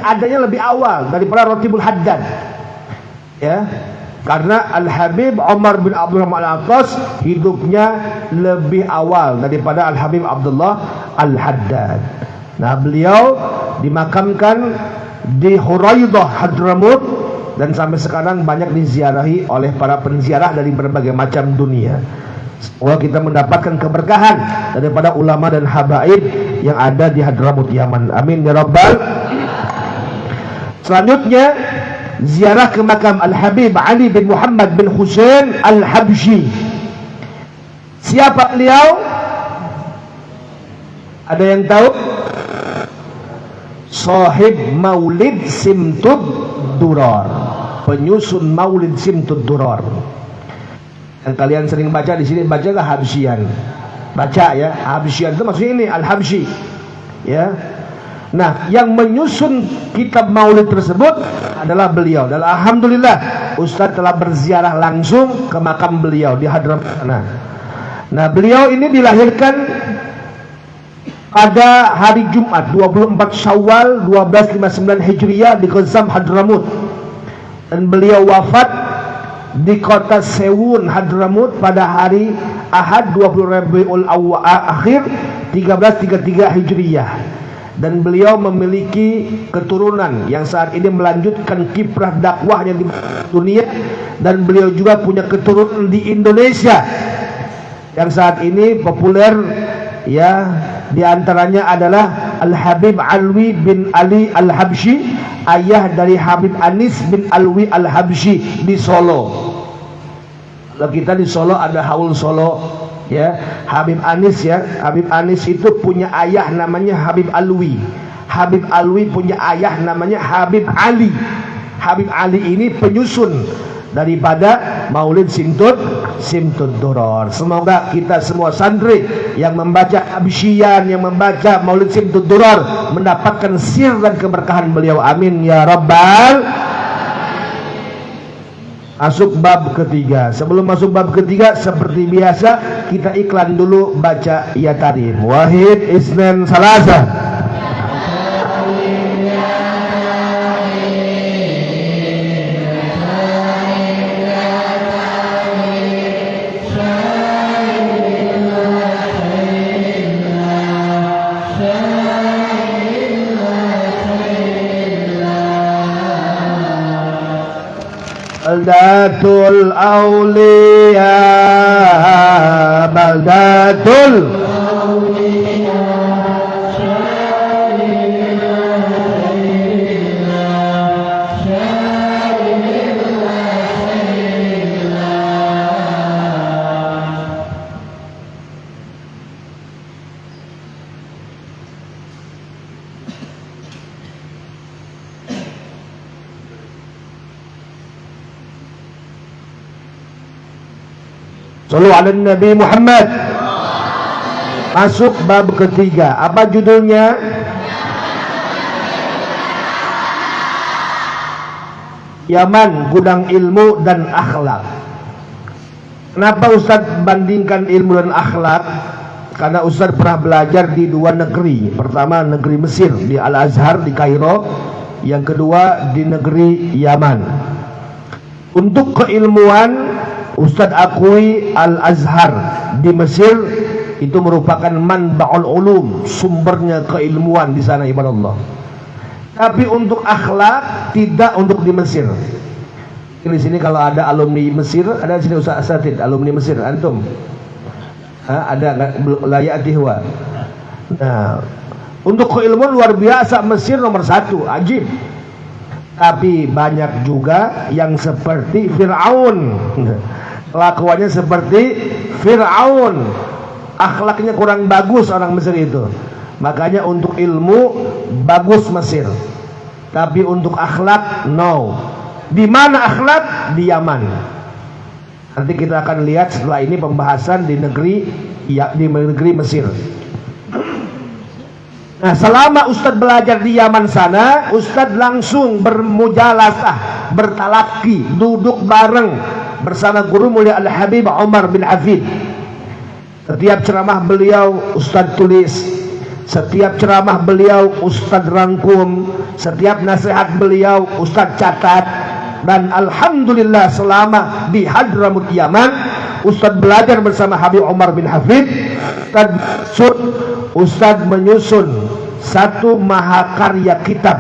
adanya lebih awal daripada Ratibul Haddad. Ya, karena Al-Habib Umar bin Abdurrahman Al-Attas hidupnya lebih awal daripada Al-Habib Abdullah Al-Haddad. Nah, beliau dimakamkan di Huraidah Hadramut dan sampai sekarang banyak diziarahi oleh para penziarah dari berbagai macam dunia. Semoga kita mendapatkan keberkahan daripada ulama dan habaib yang ada di Hadramut Yaman. Amin ya rabbal. Selanjutnya ziarah ke makam Al-Habib Ali bin Muhammad bin Husain Al-Habsyi. Siapa beliau? Ada yang tahu? Sahib Maulid Simtud Durar, penyusun Maulid Simtud Durar. Yang kalian sering baca di sini, bacalah Habsyian. Baca ya, Habsyian itu maksudnya ini Al-Habsyi. Ya. Nah, yang menyusun kitab Maulid tersebut adalah beliau. Dan alhamdulillah Ustaz telah berziarah langsung ke makam beliau di Hadramut. Nah, beliau ini dilahirkan pada hari Jumat 24 Syawal 1259 Hijriah di Qazam Hadramut, dan beliau wafat di kota Sewun Hadramut pada hari Ahad 20 Rabiul Akhir 1333 Hijriah. Dan beliau memiliki keturunan yang saat ini melanjutkan kiprah dakwahnya di dunia, dan beliau juga punya keturunan di Indonesia yang saat ini populer, ya. Di antaranya adalah Al-Habib Alwi bin Ali Al-Habsyi, ayah dari Habib Anis bin Alwi Al-Habsyi di Solo. Kalau kita di Solo ada Haul Solo, ya. Habib Anis, ya. Habib Anis itu punya ayah namanya Habib Alwi. Habib Alwi punya ayah namanya Habib Ali. Habib Ali ini penyusun daripada Maulid Simtud Durar. Semoga kita semua santri yang membaca Habsyian, yang membaca Maulid Simtud Durar mendapatkan sir dan keberkahan beliau. Amin ya rabbal. Masuk bab ketiga. Sebelum masuk bab ketiga, seperti biasa kita iklan dulu, baca ya tarif. Wahid Isnin Salasa. Baldatul Auliya, Baldatul Auliya, Shallu ala Nabi Muhammad. Masuk bab ketiga. Apa judulnya? Yaman, gudang ilmu dan akhlak. Kenapa Ustaz bandingkan ilmu dan akhlak? Karena Ustaz pernah belajar di dua negeri. Pertama negeri Mesir di Al-Azhar di Kairo, yang kedua di negeri Yaman. Untuk keilmuan, Ustaz akui Al-Azhar di Mesir itu merupakan manba'ul ulum, sumbernya keilmuan di sana ibadah Allah. Tapi untuk akhlak tidak untuk di Mesir. Di sini kalau ada alumni Mesir, ada di sini Ustaz Asatid alumni Mesir, antum? Ada layak dihwa. Nah, untuk keilmuan luar biasa Mesir nomor satu, ajib. Tapi banyak juga yang seperti Fir'aun. Kelakuannya seperti Fir'aun. Akhlaknya kurang bagus orang Mesir itu. Makanya untuk ilmu bagus Mesir, tapi untuk akhlak no. Di mana akhlak? Di Yaman. Nanti kita akan lihat setelah ini pembahasan di negeri Mesir. Nah, selama Ustadz belajar di Yaman sana, Ustadz langsung bermujalasah, bertalaki, duduk bareng bersama guru mulia Al-Habib Umar bin Hafid. Setiap ceramah beliau Ustadz tulis, setiap ceramah beliau Ustadz rangkum, setiap nasihat beliau Ustadz catat. Dan alhamdulillah selama di Hadramut Yaman, Ustadz belajar bersama Habib Umar bin Hafid. Ustadz menyusun satu mahakarya kitab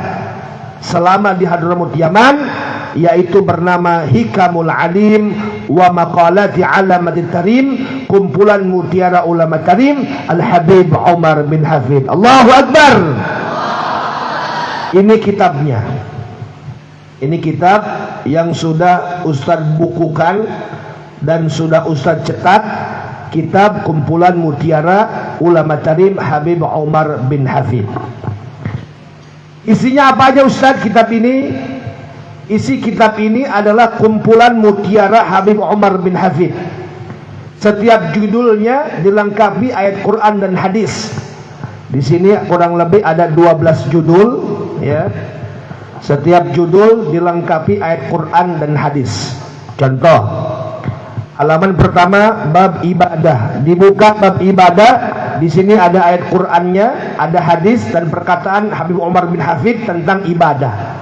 selama di Hadramut Yaman, yaitu bernama Hikamul Alim wa Maqalati Alamatit Tarim, kumpulan mutiara ulama tarim Al-Habib Umar bin Hafid. Allahu Akbar. Ini kitabnya. Ini kitab yang sudah Ustadz bukukan dan sudah Ustadz cetak, kitab kumpulan mutiara ulama tarim Habib Umar bin Hafid. Isinya apa aja Ustadz kitab ini? Isi kitab ini adalah kumpulan mutiara Habib Umar bin Hafid. Setiap judulnya dilengkapi ayat Quran dan hadis. Di sini kurang lebih ada 12 judul, ya. Setiap judul dilengkapi ayat Quran dan hadis. Contoh, halaman pertama bab ibadah. Dibuka bab ibadah, di sini ada ayat Qurannya, ada hadis dan perkataan Habib Umar bin Hafid tentang ibadah.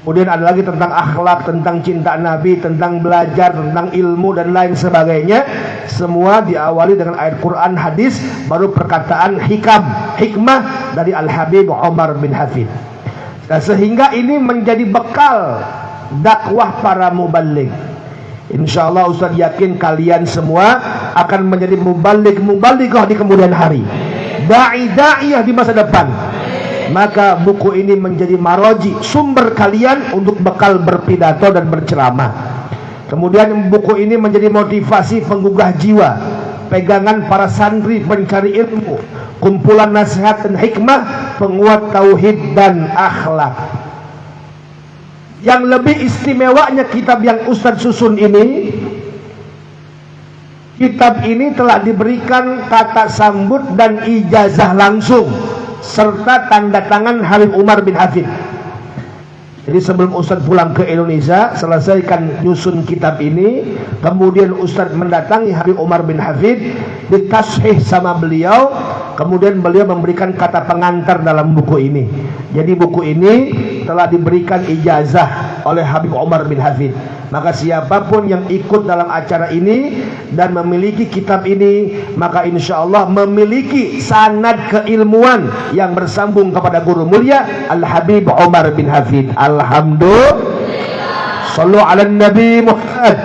Kemudian ada lagi tentang akhlak, tentang cinta Nabi, tentang belajar, tentang ilmu dan lain sebagainya. Semua diawali dengan ayat Quran, hadis, baru perkataan hikmah dari Al-Habib Umar bin Hafid. Nah, sehingga ini menjadi bekal dakwah para muballigh. Insyaallah Ustaz yakin kalian semua akan menjadi muballighah di kemudian hari, dai-daiyah di masa depan. Maka buku ini menjadi maroji, sumber kalian untuk bekal berpidato dan berceramah. Kemudian buku ini menjadi motivasi penggugah jiwa, pegangan para santri pencari ilmu, kumpulan nasihat dan hikmah, penguat tauhid dan akhlak. Yang lebih istimewanya kitab yang Ustadz susun ini, kitab ini telah diberikan kata sambut dan ijazah langsung serta tanda tangan Habib Umar bin Hafid. Jadi sebelum Ustadz pulang ke Indonesia, selesaikan nyusun kitab ini, kemudian Ustadz mendatangi Habib Umar bin Hafid, ditashih sama beliau, kemudian beliau memberikan kata pengantar dalam buku ini. Jadi buku ini telah diberikan ijazah oleh Habib Umar bin Hafid. Maka siapapun yang ikut dalam acara ini dan memiliki kitab ini, maka insya Allah memiliki sanad keilmuan yang bersambung kepada guru mulia Al-Habib Umar bin Hafid. Alhamdulillah. Shallu ala Nabi Muhammad.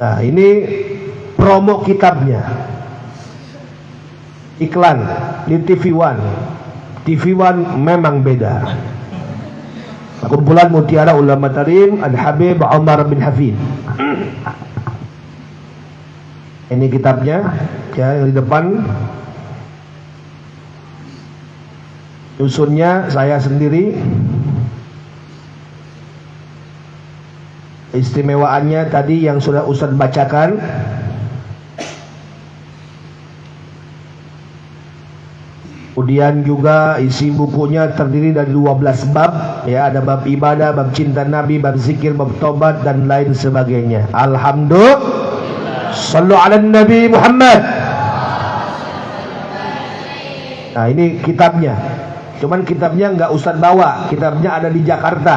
Nah, ini promo kitabnya. Iklan di TV One. TV One memang beda. Kumpulan mutiara ulama tarim Al-Habib Umar bin Hafid. Ini kitabnya, ya, yang di depan. Susunnya saya sendiri. Istimewaannya tadi yang sudah Ustaz bacakan. Kemudian juga isi bukunya terdiri dari 12 bab, ya, ada bab ibadah, bab cinta Nabi, bab zikir, bab tobat dan lain sebagainya. Alhamdulillah. Sallu ala Nabi Muhammad. Nah, ini kitabnya. Cuman kitabnya enggak Ustaz bawa, kitabnya ada di Jakarta.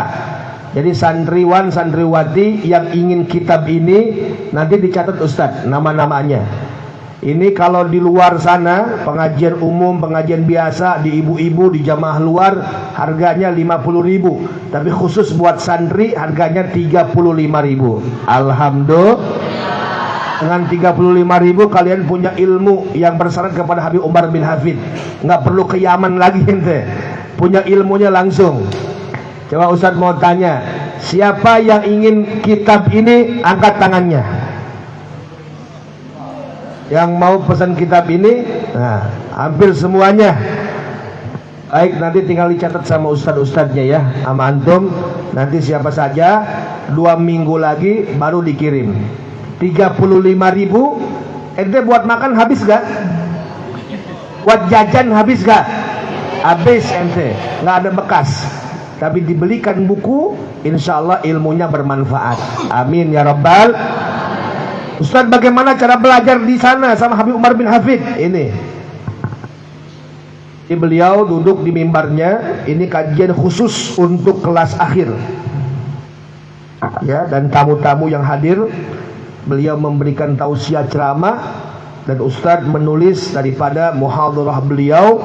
Jadi santriwan santriwati yang ingin kitab ini nanti dicatat Ustaz nama-namanya. Ini kalau di luar sana, pengajian umum, pengajian biasa, di ibu-ibu, di jamaah luar, harganya 50.000. Tapi khusus buat santri, harganya 35.000. Alhamdulillah. Dengan 35.000 kalian punya ilmu yang bersyarat kepada Habib Umar bin Hafid. Nggak perlu ke Yaman lagi ente. Punya ilmunya langsung. Coba Ustaz mau tanya, siapa yang ingin kitab ini, angkat tangannya. Yang mau pesan kitab ini, nah, hampir semuanya. Baik, nanti tinggal dicatat sama ustadz-ustadznya ya, sama antum. Nanti siapa saja 2 minggu lagi baru dikirim. 35.000. Ente buat makan habis gak? Buat jajan habis gak? Habis ente, nggak ada bekas. Tapi dibelikan buku, insya Allah ilmunya bermanfaat. Amin ya rabbal. Ustaz, bagaimana cara belajar di sana sama Habib Umar bin Hafid? Ini beliau duduk di mimbarnya. Ini kajian khusus untuk kelas akhir, ya, dan tamu-tamu yang hadir. Beliau memberikan tausiah ceramah dan Ustaz menulis daripada muhadharah beliau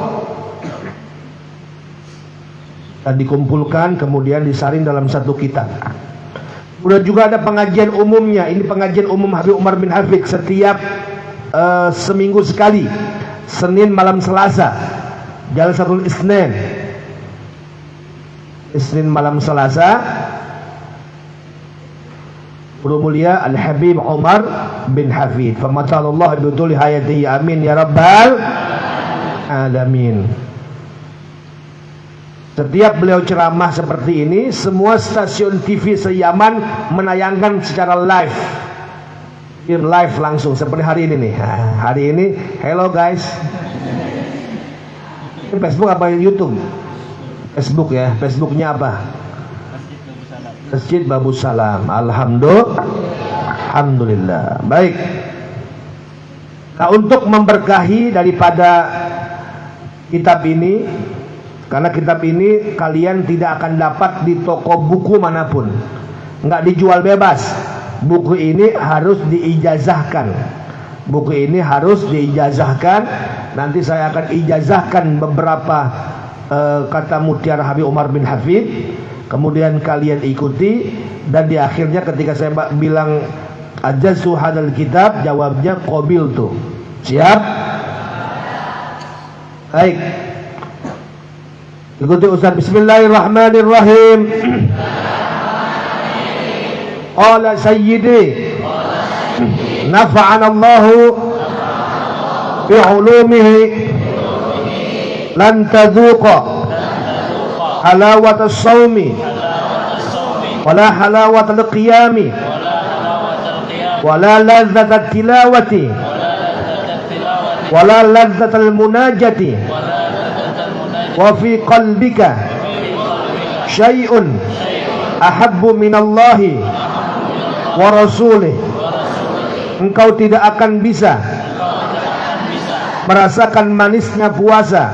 dan dikumpulkan kemudian disaring dalam satu kitab. Udah juga ada pengajian umumnya. Ini pengajian umum Habib Umar bin Hafid setiap seminggu sekali, Senin malam Selasa, Jalsatul Isnin. Isnin malam Selasa. Guru mulia Al-Habib Umar bin Hafid. Famatallahu biduli hayatihi. Amin ya rabbal alamin. Setiap beliau ceramah seperti ini, semua stasiun TV se-Yaman menayangkan secara live. Live langsung seperti hari ini nih. Nah, hari ini, hello guys. Ini Facebook apa YouTube? Facebook ya. Facebooknya apa? Masjid Babu Salam. Alhamdulillah. Alhamdulillah. Baik. Nah, untuk memberkahi daripada kitab ini, karena kitab ini kalian tidak akan dapat di toko buku manapun, nggak dijual bebas. Buku ini harus diijazahkan. Buku ini harus diijazahkan. Nanti saya akan ijazahkan beberapa kata mutiara Habib Umar bin Hafid. Kemudian kalian ikuti. Dan di akhirnya ketika saya bilang ajazu hadal kitab, jawabnya qabil tuh. Siap? Baik. Ikuti Ustaz. Bismillahirrahmanirrahim. Qala sayyidi nafa'ana Allahu bi'ulumihi lan tadhuqa halawata as-sawmi wala halawata al-qiyami wala ladzata at-tilawati wala ladzata al-munajati wa fi qalbika syai'un ahabbu minallahi wa rasulih. Engkau tidak akan bisa merasakan manisnya puasa,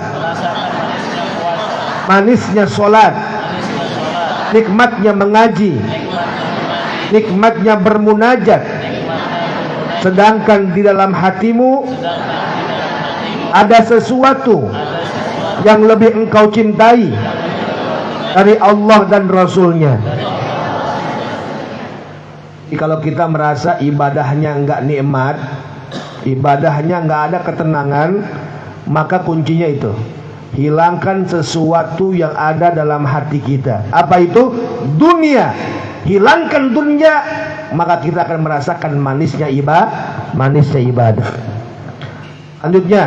manisnya sholat, nikmatnya mengaji, nikmatnya bermunajat, sedangkan di dalam hatimu ada sesuatu yang lebih engkau cintai dari Allah dan Rasulnya. Jadi kalau kita merasa ibadahnya enggak nikmat, ibadahnya enggak ada ketenangan, maka kuncinya itu, hilangkan sesuatu yang ada dalam hati kita. Apa itu? Dunia. Hilangkan dunia, maka kita akan merasakan manisnya ibadah. Selanjutnya,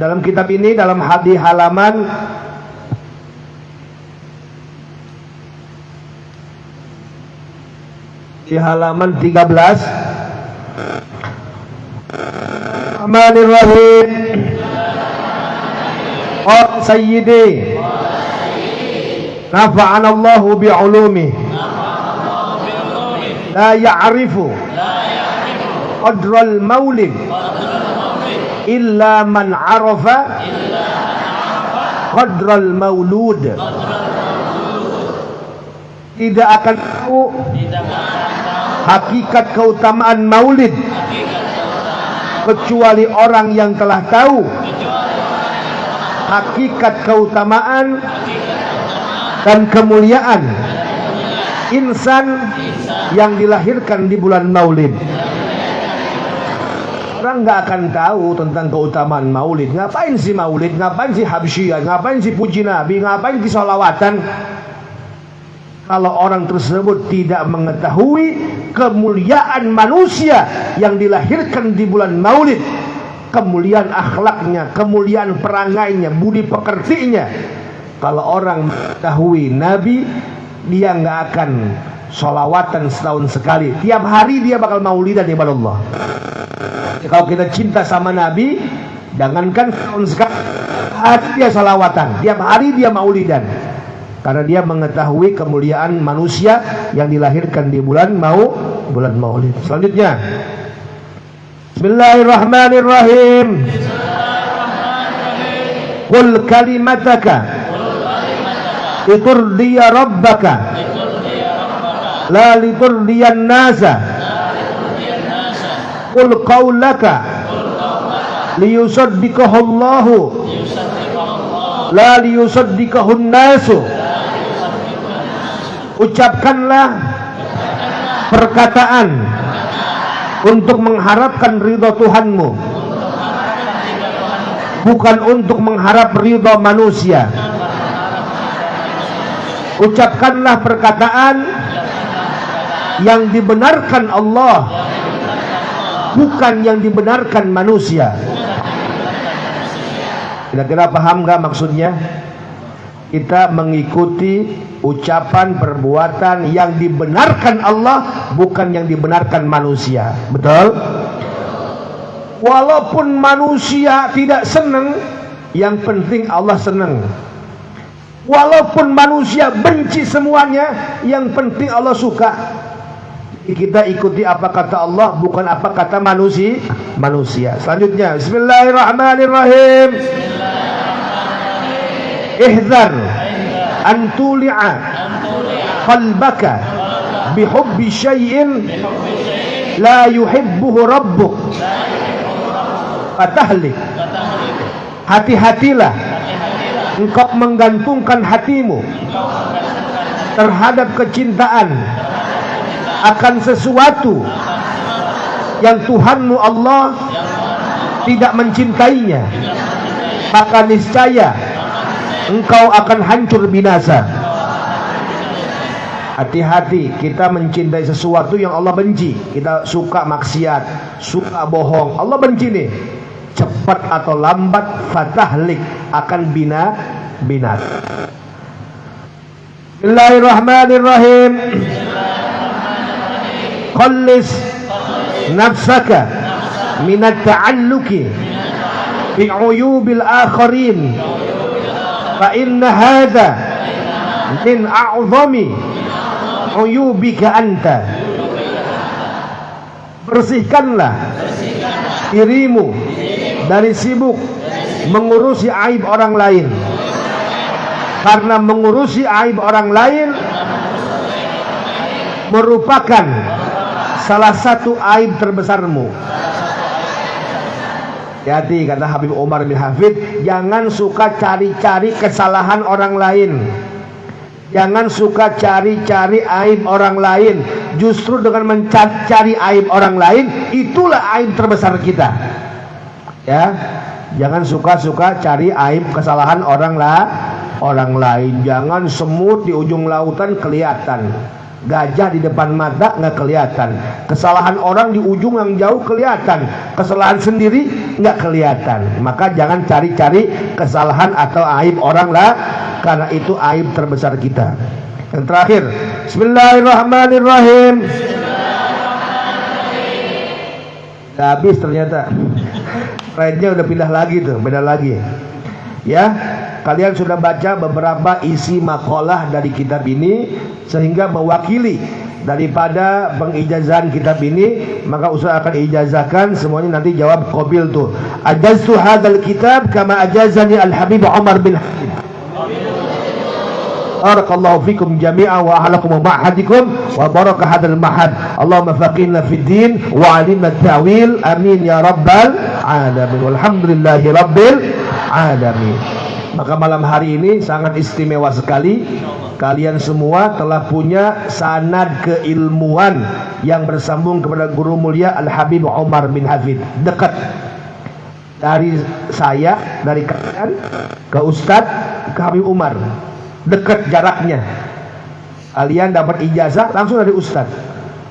dalam kitab ini, dalam hadis halaman 5 di halaman 13. Bismillahirrahmanirrahim. Oh Sayyidi, nafa'anallahu bi'ulumi, la ya'rifu qadral maulid illa man arafa qadral maulud. Tidak akan tahu hakikat keutamaan maulid kecuali orang yang telah tahu hakikat keutamaan dan kemuliaan insan yang dilahirkan di bulan maulid. Orang nggak akan tahu tentang keutamaan maulid. Ngapain sih maulid? Ngapain sih habsyiyah? Ngapain sih puji nabi? Ngapain sih sholawatan? Kalau orang tersebut tidak mengetahui kemuliaan manusia yang dilahirkan di bulan maulid, kemuliaan akhlaknya, kemuliaan perangainya, budi pekertinya. Kalau orang mengetahui nabi, dia nggak akan sholawatan setahun sekali. Tiap hari dia bakal maulidan kepada Allah. Kalau kita cinta sama nabi, jangankan setahun sekali, hari dia sholawatan, tiap hari dia maulidan. Karena dia mengetahui kemuliaan manusia yang dilahirkan di bulan maulid. Selanjutnya, Bismillahirrahmanirrahim. Qul kalimataka liturdiya rabbaka la liturdiyan nasa. Qul qawlaka liyusaddiqahu Allahu la liyusaddiqahu nasu. Ucapkanlah perkataan untuk mengharapkan ridha Tuhanmu, bukan untuk mengharap ridha manusia. Ucapkanlah perkataan yang dibenarkan Allah, bukan yang dibenarkan manusia. Kira-kira paham gak maksudnya? Kita mengikuti ucapan perbuatan yang dibenarkan Allah, bukan yang dibenarkan manusia. Betul? Walaupun manusia tidak senang, yang penting Allah senang. Walaupun manusia benci semuanya, yang penting Allah suka. Kita ikuti apa kata Allah, bukan apa kata manusia. Selanjutnya, Bismillahirrahmanirrahim. Ihdzar an tuli'a qalbaka bihubbi syai'in la yuhibbuhu rabbuk fatahlik. Hati-hatilah engkau menggantungkan hatimu terhadap kecintaan akan sesuatu yang Tuhanmu Allah tidak mencintainya, maka niscaya engkau akan hancur binasa. Hati-hati kita mencintai sesuatu yang Allah benci. Kita suka maksiat, suka bohong, Allah benci nih. Cepat atau lambat fatahlik, akan binasa. Bismillahirrahmanirrahim. Khallis nafsaka minat ta'alluki bi uyubil akharin fa inna hadha min a'zami uyubika anta. Bersihkanlah dirimu dari sibuk mengurusi aib orang lain, karena mengurusi aib orang lain merupakan salah satu aib terbesarmu. Hati, kata Habib Umar bin Hafid, jangan suka cari-cari kesalahan orang lain, jangan suka cari-cari aib orang lain. Justru dengan mencari aib orang lain, itulah aib terbesar kita. Ya, jangan suka-suka cari aib kesalahan orang lain. Jangan semut di ujung lautan kelihatan, gajah di depan mata nggak kelihatan, kesalahan orang di ujung yang jauh kelihatan, kesalahan sendiri nggak kelihatan. Maka jangan cari-cari kesalahan atau aib orang lah, karena itu aib terbesar kita. Yang terakhir, Bismillahirrahmanirrahim. Udah habis ternyata. Ride-nya udah pindah lagi tuh, beda lagi. Ya, kalian sudah baca beberapa isi makalah dari kitab ini, sehingga mewakili daripada pengijazahan kitab ini, maka Ustaz akan ijazahkan semuanya, nanti jawab qabil tuh. Ajaztu hadzal kitab kama ajazani Al-Habib Umar bin Hafid. Barakallahu fikum jami'an wa ahlakum wa ma'hadikum wa baraka hadzal mahad. Allahumma faqihna fid din wa 'allimna at-ta'wil. Amin ya rabbal alamin. Walhamdulillahi rabbil alamin. Maka malam hari ini sangat istimewa sekali. Kalian semua telah punya sanad keilmuan yang bersambung kepada guru mulia Al-Habib Umar bin Hafid. Dekat dari saya, dari kalian ke Ustadz, ke Habib Umar. Dekat jaraknya. Kalian dapat ijazah langsung dari Ustadz.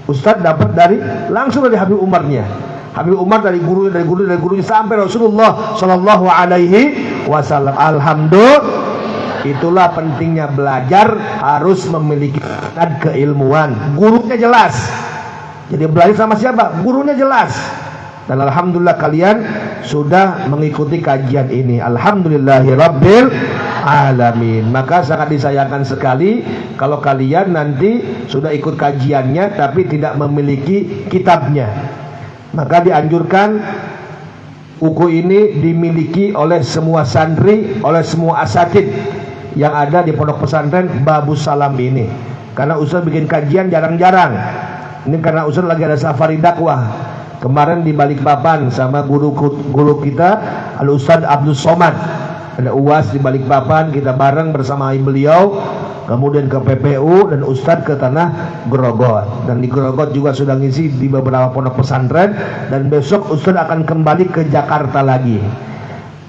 Ustadz dapat langsung dari Habib Umarnya. Habib Umar dari gurunya sampai Rasulullah Shallallahu Alaihi Wasallam. Alhamdulillah. Itulah pentingnya belajar, harus memiliki keilmuan. Gurunya jelas. Jadi belajar sama siapa? Gurunya jelas. Dan alhamdulillah kalian sudah mengikuti kajian ini. Alhamdulillahirabbil alamin. Maka sangat disayangkan sekali kalau kalian nanti sudah ikut kajiannya tapi tidak memiliki kitabnya. Maka dianjurkan buku ini dimiliki oleh semua santri, oleh semua asatid yang ada di pondok pesantren Babus Salam ini. Karena Ustaz bikin kajian jarang-jarang. Ini karena Ustaz lagi ada safari dakwah. Kemarin di Balikpapan sama guru kita Al Ustaz Abdul Somad. Ada UAS di Balikpapan, kita bareng bersama beliau. Kemudian ke PPU dan Ustaz ke Tanah Grogot. Dan di Grogot juga sudah ngisi di beberapa pondok pesantren. Dan besok Ustaz akan kembali ke Jakarta lagi.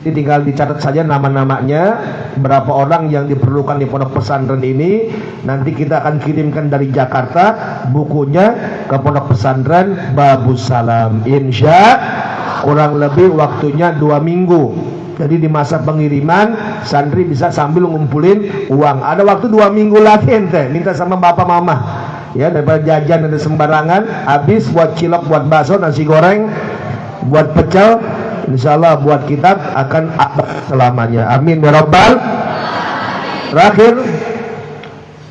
Jadi tinggal dicatat saja nama-namanya, berapa orang yang diperlukan di pondok pesantren ini. Nanti kita akan kirimkan dari Jakarta bukunya ke pondok pesantren Babus Salam. Insya kurang lebih waktunya 2 minggu. Jadi di masa pengiriman santri bisa sambil ngumpulin uang. Ada waktu 2 minggu lagi ente minta sama bapak mama. Ya, daripada jajan ada sembarangan, habis buat cilok, buat bakso, nasi goreng, buat pecel. Insyaallah buat kitab akan abad selamanya. Amin ya rabbal. Terakhir,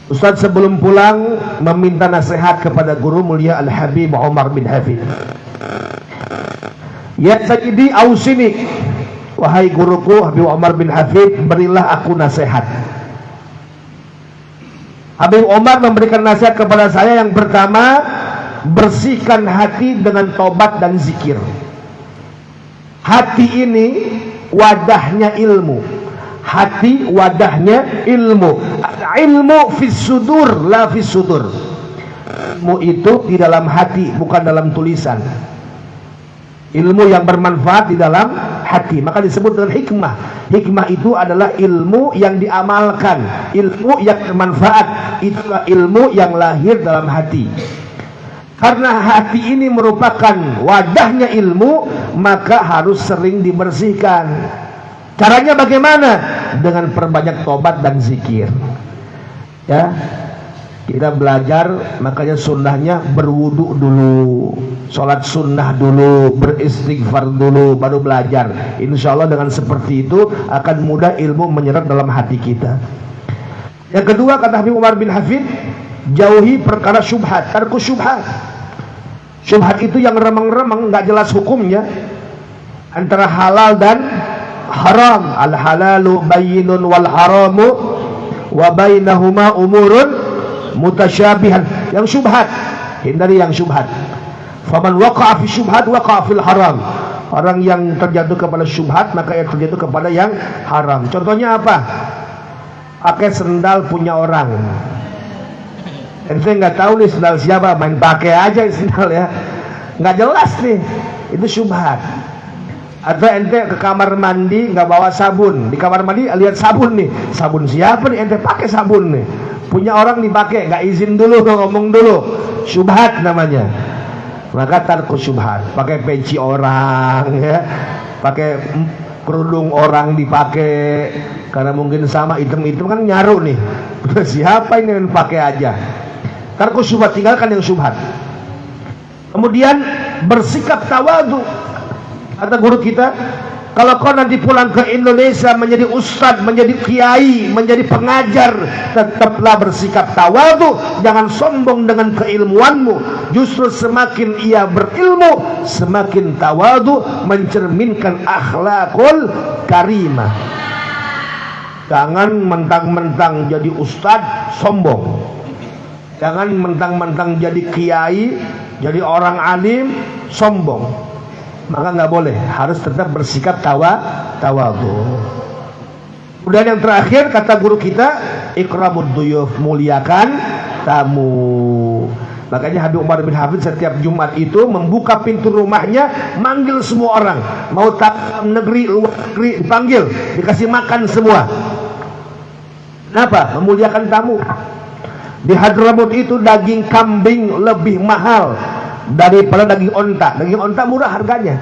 Ustaz sebelum pulang meminta nasihat kepada guru mulia Al-Habib Umar bin Hafid. Ya Sayyidi ausini, wahai guruku Habib Umar bin Hafid, berilah aku nasihat. Habib Umar memberikan nasihat kepada saya. Yang pertama, bersihkan hati dengan tobat dan zikir. Hati ini wadahnya ilmu. Hati wadahnya ilmu. Ilmu fis sudur la fis sudur. Ilmu itu di dalam hati, bukan dalam tulisan. Ilmu yang bermanfaat di dalam hati, maka disebut dengan hikmah. Hikmah itu adalah ilmu yang diamalkan, ilmu yang bermanfaat. Itulah ilmu yang lahir dalam hati. Karena hati ini merupakan wadahnya ilmu, maka harus sering dibersihkan. Caranya bagaimana? Dengan perbanyak tobat dan zikir. Ya, kita belajar, makanya sunnahnya berwudu dulu, sholat sunnah dulu, beristighfar dulu, baru belajar. Insya Allah dengan seperti itu akan mudah ilmu menyerap dalam hati kita. Yang kedua, kata Habib Umar bin Hafid, jauhi perkara syubhat, tarku syubhat. Syubhat itu yang remeng-remeng, nggak jelas hukumnya, antara halal dan haram. Al halalu bayyinun wal haramu wa bainahuma umurun mutasyabihan. Yang syubhat, hindari yang syubhat. Faman waqa'a fi syubhat waqa'a fil haram. Orang yang terjatuh kepada syubhat, maka yang terjatuh kepada yang haram. Contohnya apa? Pakai sendal punya orang. Ente nggak tahu nih sendal siapa, main pakai aja sendal ya, nggak jelas nih, itu syubhat. Atau ente ke kamar mandi nggak bawa sabun, di kamar mandi lihat sabun nih, sabun siapa nih, ente pakai sabun nih, punya orang dipakai, nggak izin dulu, ngomong dulu, syubhat namanya. Maka tarku syubhat, pakai peci orang ya, pakai kerudung orang dipakai, karena mungkin sama hitam-hitam kan nyaru nih, siapa ini yang pakai aja. Tarku syubhat, tinggalkan yang syubhat. Kemudian bersikap tawadu. Kata guru kita, kalau kau nanti pulang ke Indonesia menjadi ustadz, menjadi kiai, menjadi pengajar, tetaplah bersikap tawadu. Jangan sombong dengan keilmuanmu. Justru semakin ia berilmu, semakin tawadu, mencerminkan akhlakul karimah. Jangan mentang-mentang jadi ustadz sombong. Jangan mentang-mentang jadi kiai, jadi orang alim sombong. Maka nggak boleh, harus tetap bersikap tawadu. Kemudian yang terakhir kata guru kita, ikramud duyuf, muliakan tamu. Makanya Habib Umar bin Hafid setiap Jumat itu membuka pintu rumahnya, manggil semua orang, mau dalam negeri, luar negeri, dipanggil, dikasih makan semua. Kenapa? Memuliakan tamu. Di Hadramut itu daging kambing lebih mahal daripada daging onta. Daging onta murah harganya,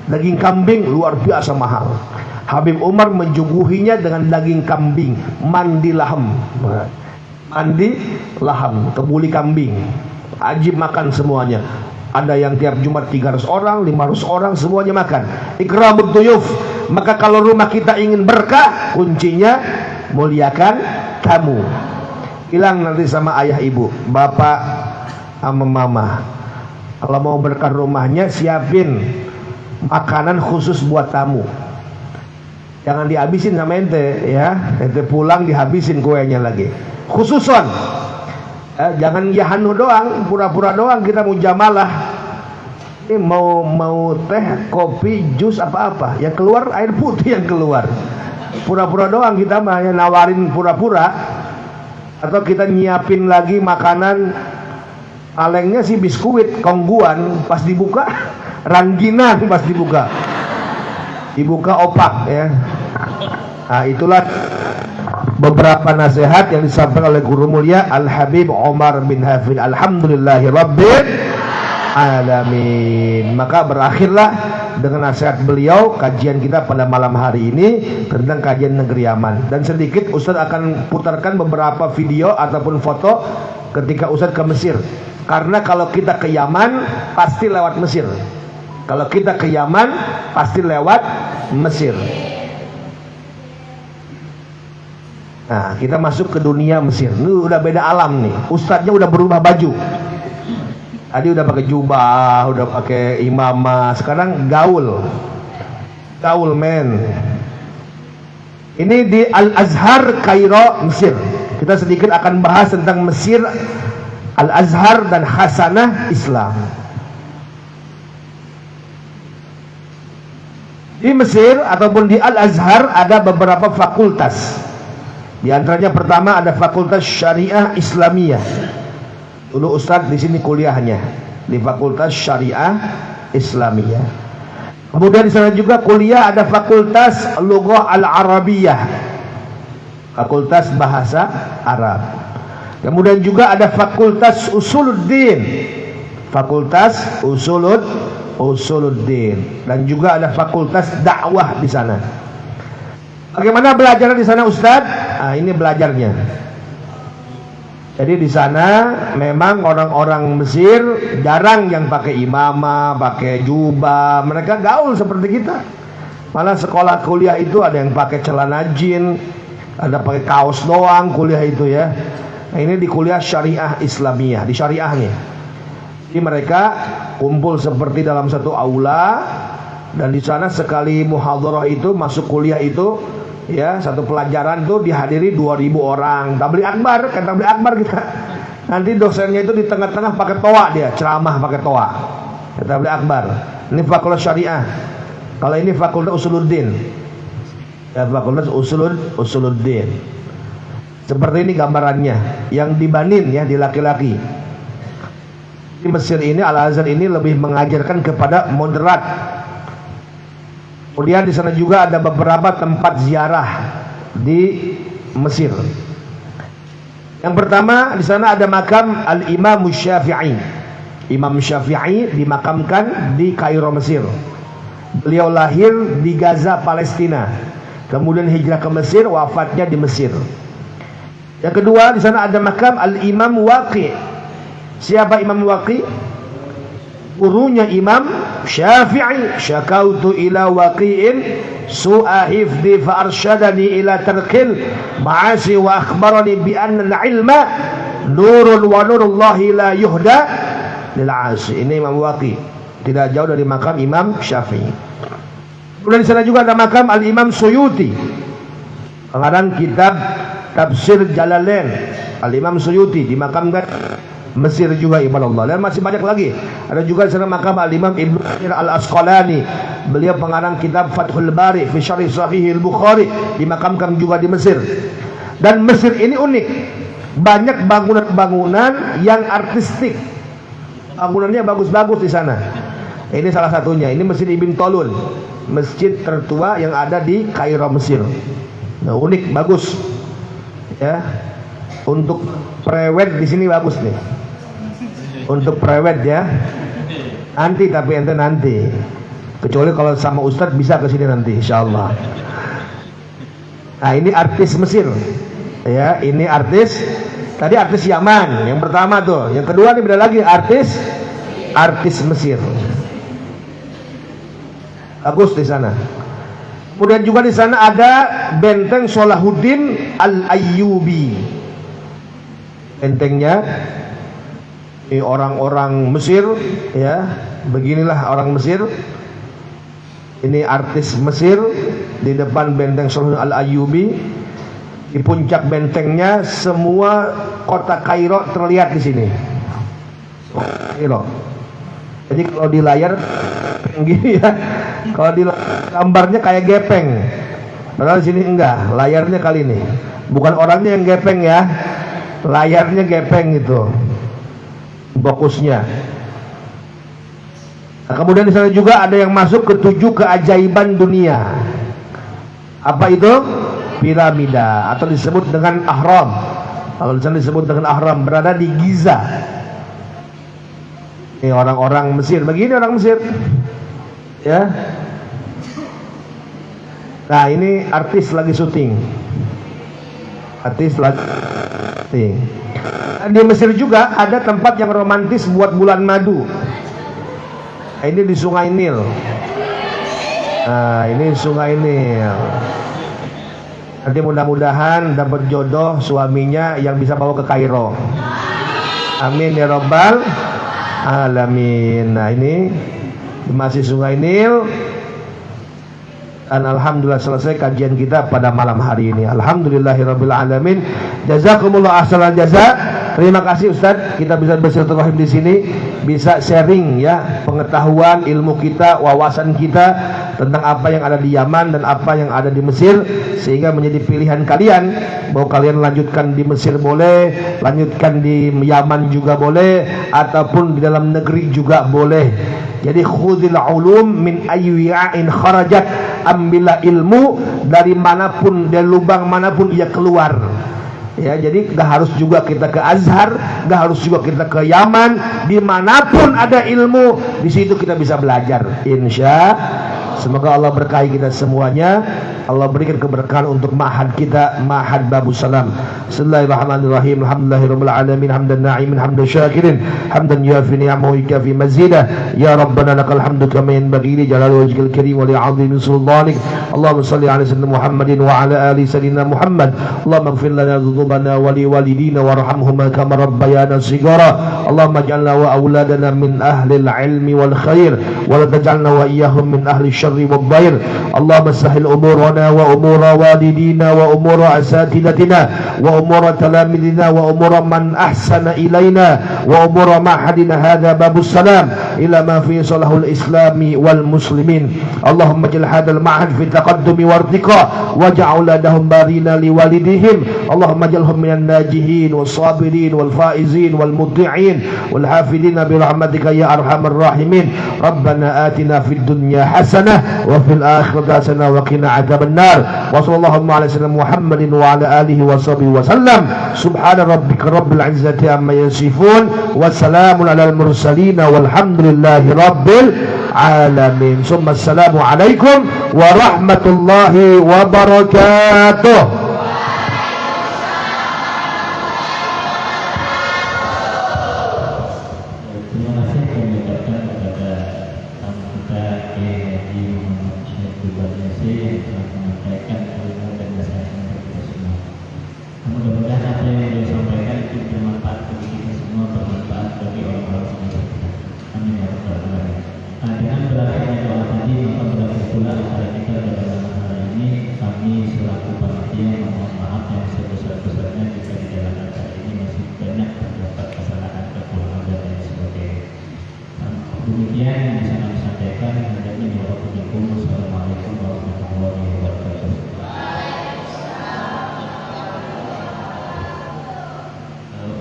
daging kambing luar biasa mahal. Habib Umar menjuguhinya dengan daging kambing, mandi laham, kebuli kambing. Ajib makan semuanya. Ada yang tiap Jumat 300 orang, 500 orang, semuanya makan. Ikramud duyuf. Maka kalau rumah kita ingin berkah, kuncinya muliakan tamu. Bilang nanti sama ayah ibu, bapak sama mama, kalau mau berkah rumahnya siapin makanan khusus buat tamu. Jangan dihabisin sama ente ya. Ente pulang dihabisin kuenya lagi. Khususon. Jangan yahanu doang, pura-pura doang kita mau jamalah. Ini mau teh, kopi, jus apa-apa, yang keluar air putih yang keluar. Pura-pura doang kita mah, ya nawarin pura-pura. Atau kita nyiapin lagi makanan, kalengnya sih biskuit kongguan, pas dibuka rangginan, pas dibuka opak ya. Nah itulah beberapa nasihat yang disampaikan oleh guru mulia Al Habib Umar bin Hafid. Alhamdulillahirabbil alamin. Maka berakhirlah dengan nasihat beliau kajian kita pada malam hari ini tentang kajian negeri Yaman. Dan sedikit Ustaz akan putarkan beberapa video ataupun foto ketika Ustaz ke Mesir. Karena kalau kita ke Yaman pasti lewat Mesir. Kalau kita ke Yaman pasti lewat Mesir. Nah, kita masuk ke dunia Mesir. Ini udah beda alam nih. Ustadznya udah berubah baju. Tadi udah pakai jubah, udah pakai imamah, sekarang gaul men. Ini di Al-Azhar, Kairo, Mesir. Kita sedikit akan bahas tentang Mesir, Al-Azhar dan Khasanah Islam. Di Mesir ataupun di Al-Azhar ada beberapa fakultas. Di antaranya pertama ada Fakultas Syariah Islamiyah. Dulu Ustadz di sini kuliahnya di Fakultas Syariah Islamiyah. Kemudian di sana juga kuliah ada Fakultas Lughah Al-Arabiyah, Fakultas Bahasa Arab. Kemudian juga ada Fakultas Usuluddin, Fakultas Usuluddin, dan juga ada Fakultas Dakwah di sana. Bagaimana belajar di sana Ustadz? Nah, ini belajarnya. Jadi di sana memang orang-orang Mesir jarang yang pakai imamah, pakai jubah. Mereka gaul seperti kita. Malah sekolah kuliah itu ada yang pakai celana jin, ada pakai kaos doang kuliah itu ya. Nah, ini di kuliah Syariah Islamiyah, di syariah nih. Jadi mereka kumpul seperti dalam satu aula, dan di sana sekali muhadharah itu masuk kuliah itu ya, satu pelajaran tuh dihadiri 2000 orang. Tabligh akbar, kan tabligh akbar kita. Nanti dosennya itu di tengah-tengah pakai toa, dia ceramah pakai toa. Tabligh akbar. Ini Fakultas Syariah. Kalau ini Fakultas Usuluddin. Ya, Fakultas Usuluddin. Seperti ini gambarannya. Yang dibanin ya, di laki-laki. Di Mesir ini, Al-Azhar ini lebih mengajarkan kepada moderat. Kemudian di sana juga ada beberapa tempat ziarah di Mesir. Yang pertama di sana ada makam Al-Imam Syafi'i. Imam Syafi'i dimakamkan di Kairo, Mesir. Beliau lahir di Gaza, Palestina. Kemudian hijrah ke Mesir, wafatnya di Mesir. Yang kedua di sana ada makam Al-Imam Waqi. Siapa Imam Waqi? gurunya Imam Syafi'i, syakautu ila waqi'in su'a hifdi fa arsyadani ila tarkil ma'asi wa akhbarani bi anna al-ilma nurun wa nurullahi la yuhda lil 'asi. Ini Imam Waqi, tidak jauh dari makam Imam Syafi'i. Kemudian di sana juga ada makam Al-Imam Suyuti, pengarang kitab Tafsir Jalalain. Al-Imam Suyuti dimakamkan Mesir juga, ibadallah. Dan masih banyak lagi. Ada juga di sana makam Al-Imam Ibnu Hajar Al-Asqalani. Beliau pengarang kitab Fathul Bari fi Syarh Sahih Al-Bukhari, dimakamkan juga di Mesir. Dan Mesir ini unik. Banyak bangunan-bangunan yang artistik. Bangunannya bagus-bagus di sana. Ini salah satunya. Ini Masjid Ibn Tolun, masjid tertua yang ada di Kairo, Mesir. Nah, unik, bagus. Ya. Untuk prewed di sini bagus nih. Untuk prewed ya. Nanti, tapi ente nanti. Kecuali kalau sama Ustadz bisa ke sini nanti, insyaallah. Nah, ini artis Mesir. Ya, ini artis. Tadi artis Yaman, yang pertama tuh. Yang kedua nih beda lagi, artis Mesir. Bagus di sana. Kemudian juga di sana ada benteng Salahuddin Al-Ayyubi. Bentengnya ini orang-orang Mesir, ya. Beginilah orang Mesir. Ini artis Mesir di depan benteng Salahuddin Al-Ayyubi. Di puncak bentengnya semua kota Kairo terlihat di sini. Kairo. Jadi kalau di layar gini ya, kalau di gambarnya kayak gepeng. Padahal di sini enggak, layarnya kali ini. Bukan orangnya yang gepeng ya. Layarnya gepeng itu. Fokusnya. Nah, kemudian di sana juga ada yang masuk ke 7 keajaiban dunia. Apa itu? Piramida, atau disebut dengan Ahram. Kalau di sana disebut dengan Ahram, berada di Giza. Ini orang-orang Mesir, begini orang Mesir. Ya. Nah, ini artis lagi syuting. Artis lagi syuting. Di Mesir juga ada tempat yang romantis buat bulan madu. Nah, ini di Sungai Nil. Nah, ini Sungai Nil. Nanti mudah-mudahan dapat jodoh suaminya yang bisa bawa ke Kairo. Amin ya rabbal alamin. Nah, ini masih Sungai Nil. Dan alhamdulillah selesai kajian kita pada malam hari ini. Alhamdulillahirabbil alamin. Jazakumullah ahsanal jaza. Terima kasih Ustaz, kita bisa bersilaturahim di sini, bisa sharing ya pengetahuan, ilmu kita, wawasan kita tentang apa yang ada di Yaman dan apa yang ada di Mesir, sehingga menjadi pilihan kalian. Mau kalian lanjutkan di Mesir boleh, lanjutkan di Yaman juga boleh, ataupun di dalam negeri juga boleh. Jadi khudil ulum min ayya'in kharajat, ambillah ilmu dari manapun, dari lubang manapun ia keluar. Ya, jadi gak harus juga kita ke Azhar, gak harus juga kita ke Yaman. Dimanapun ada ilmu, di situ kita bisa belajar. Insya. Semoga Allah berkahi kita semuanya. Allah berikan keberkahan untuk ma'had kita, ma'had Babus Salam. Bismillahirrahmanirrahim. Alhamdulillahirabbil alamin, hamdan na'imin, hamdan syakirin, hamdan yuafi ni'amahu wa yukafi mazidah. Ya Rabbana lakal hamdu kama yanbaghi li jalali wajhikal karim wa li 'azimi sultanik. Allahumma shalli 'ala sayyidina Muhammadin wa 'ala ali sayyidina Muhammad. Allahumma ighfir lana dhunubana wa li walidina warhamhuma kama rabbayana shighara. Allahumma ij'alna wa auladana min ahli al-'ilmi wal khair wa la taj'alna wa iyyahum min ahli asy-syarri wad dhair. Allahumma sahhil umurana وأمور والدينا وأمور أساتذتنا وأمور تلاميذنا وأمور من أحسن إلينا وأمور معهدنا هذا باب السلام إلى ما فيه صلاح الإسلام والمسلمين. اللهم اجعل هذا المعهد في تقدم وارتقاء واجعل أولادهم بارين لوالديهم. اللهم اجعلهم من الناجحين والصابرين والفائزين والمطيعين والحافظين برحمتك يا أرحم الراحمين. ربنا آتنا في الدنيا حسنة وفي الآخرة حسنة وقنا عذاب النار. وصلى الله على سيدنا محمد وعلى آله وصحبه وسلم. سبحان ربك رب العزة عما يصفون وسلام على المرسلين والحمد لله رب العالمين. ثم السلام عليكم ورحمة الله وبركاته. Terima kasih kami ucapkan kepada demikian yang bisa kami sampaikan. Assalamualaikum warahmatullahi wabarakatuh.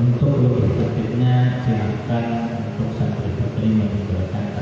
Untuk lebih tertibnya silakan untuk santri putri meninggalkan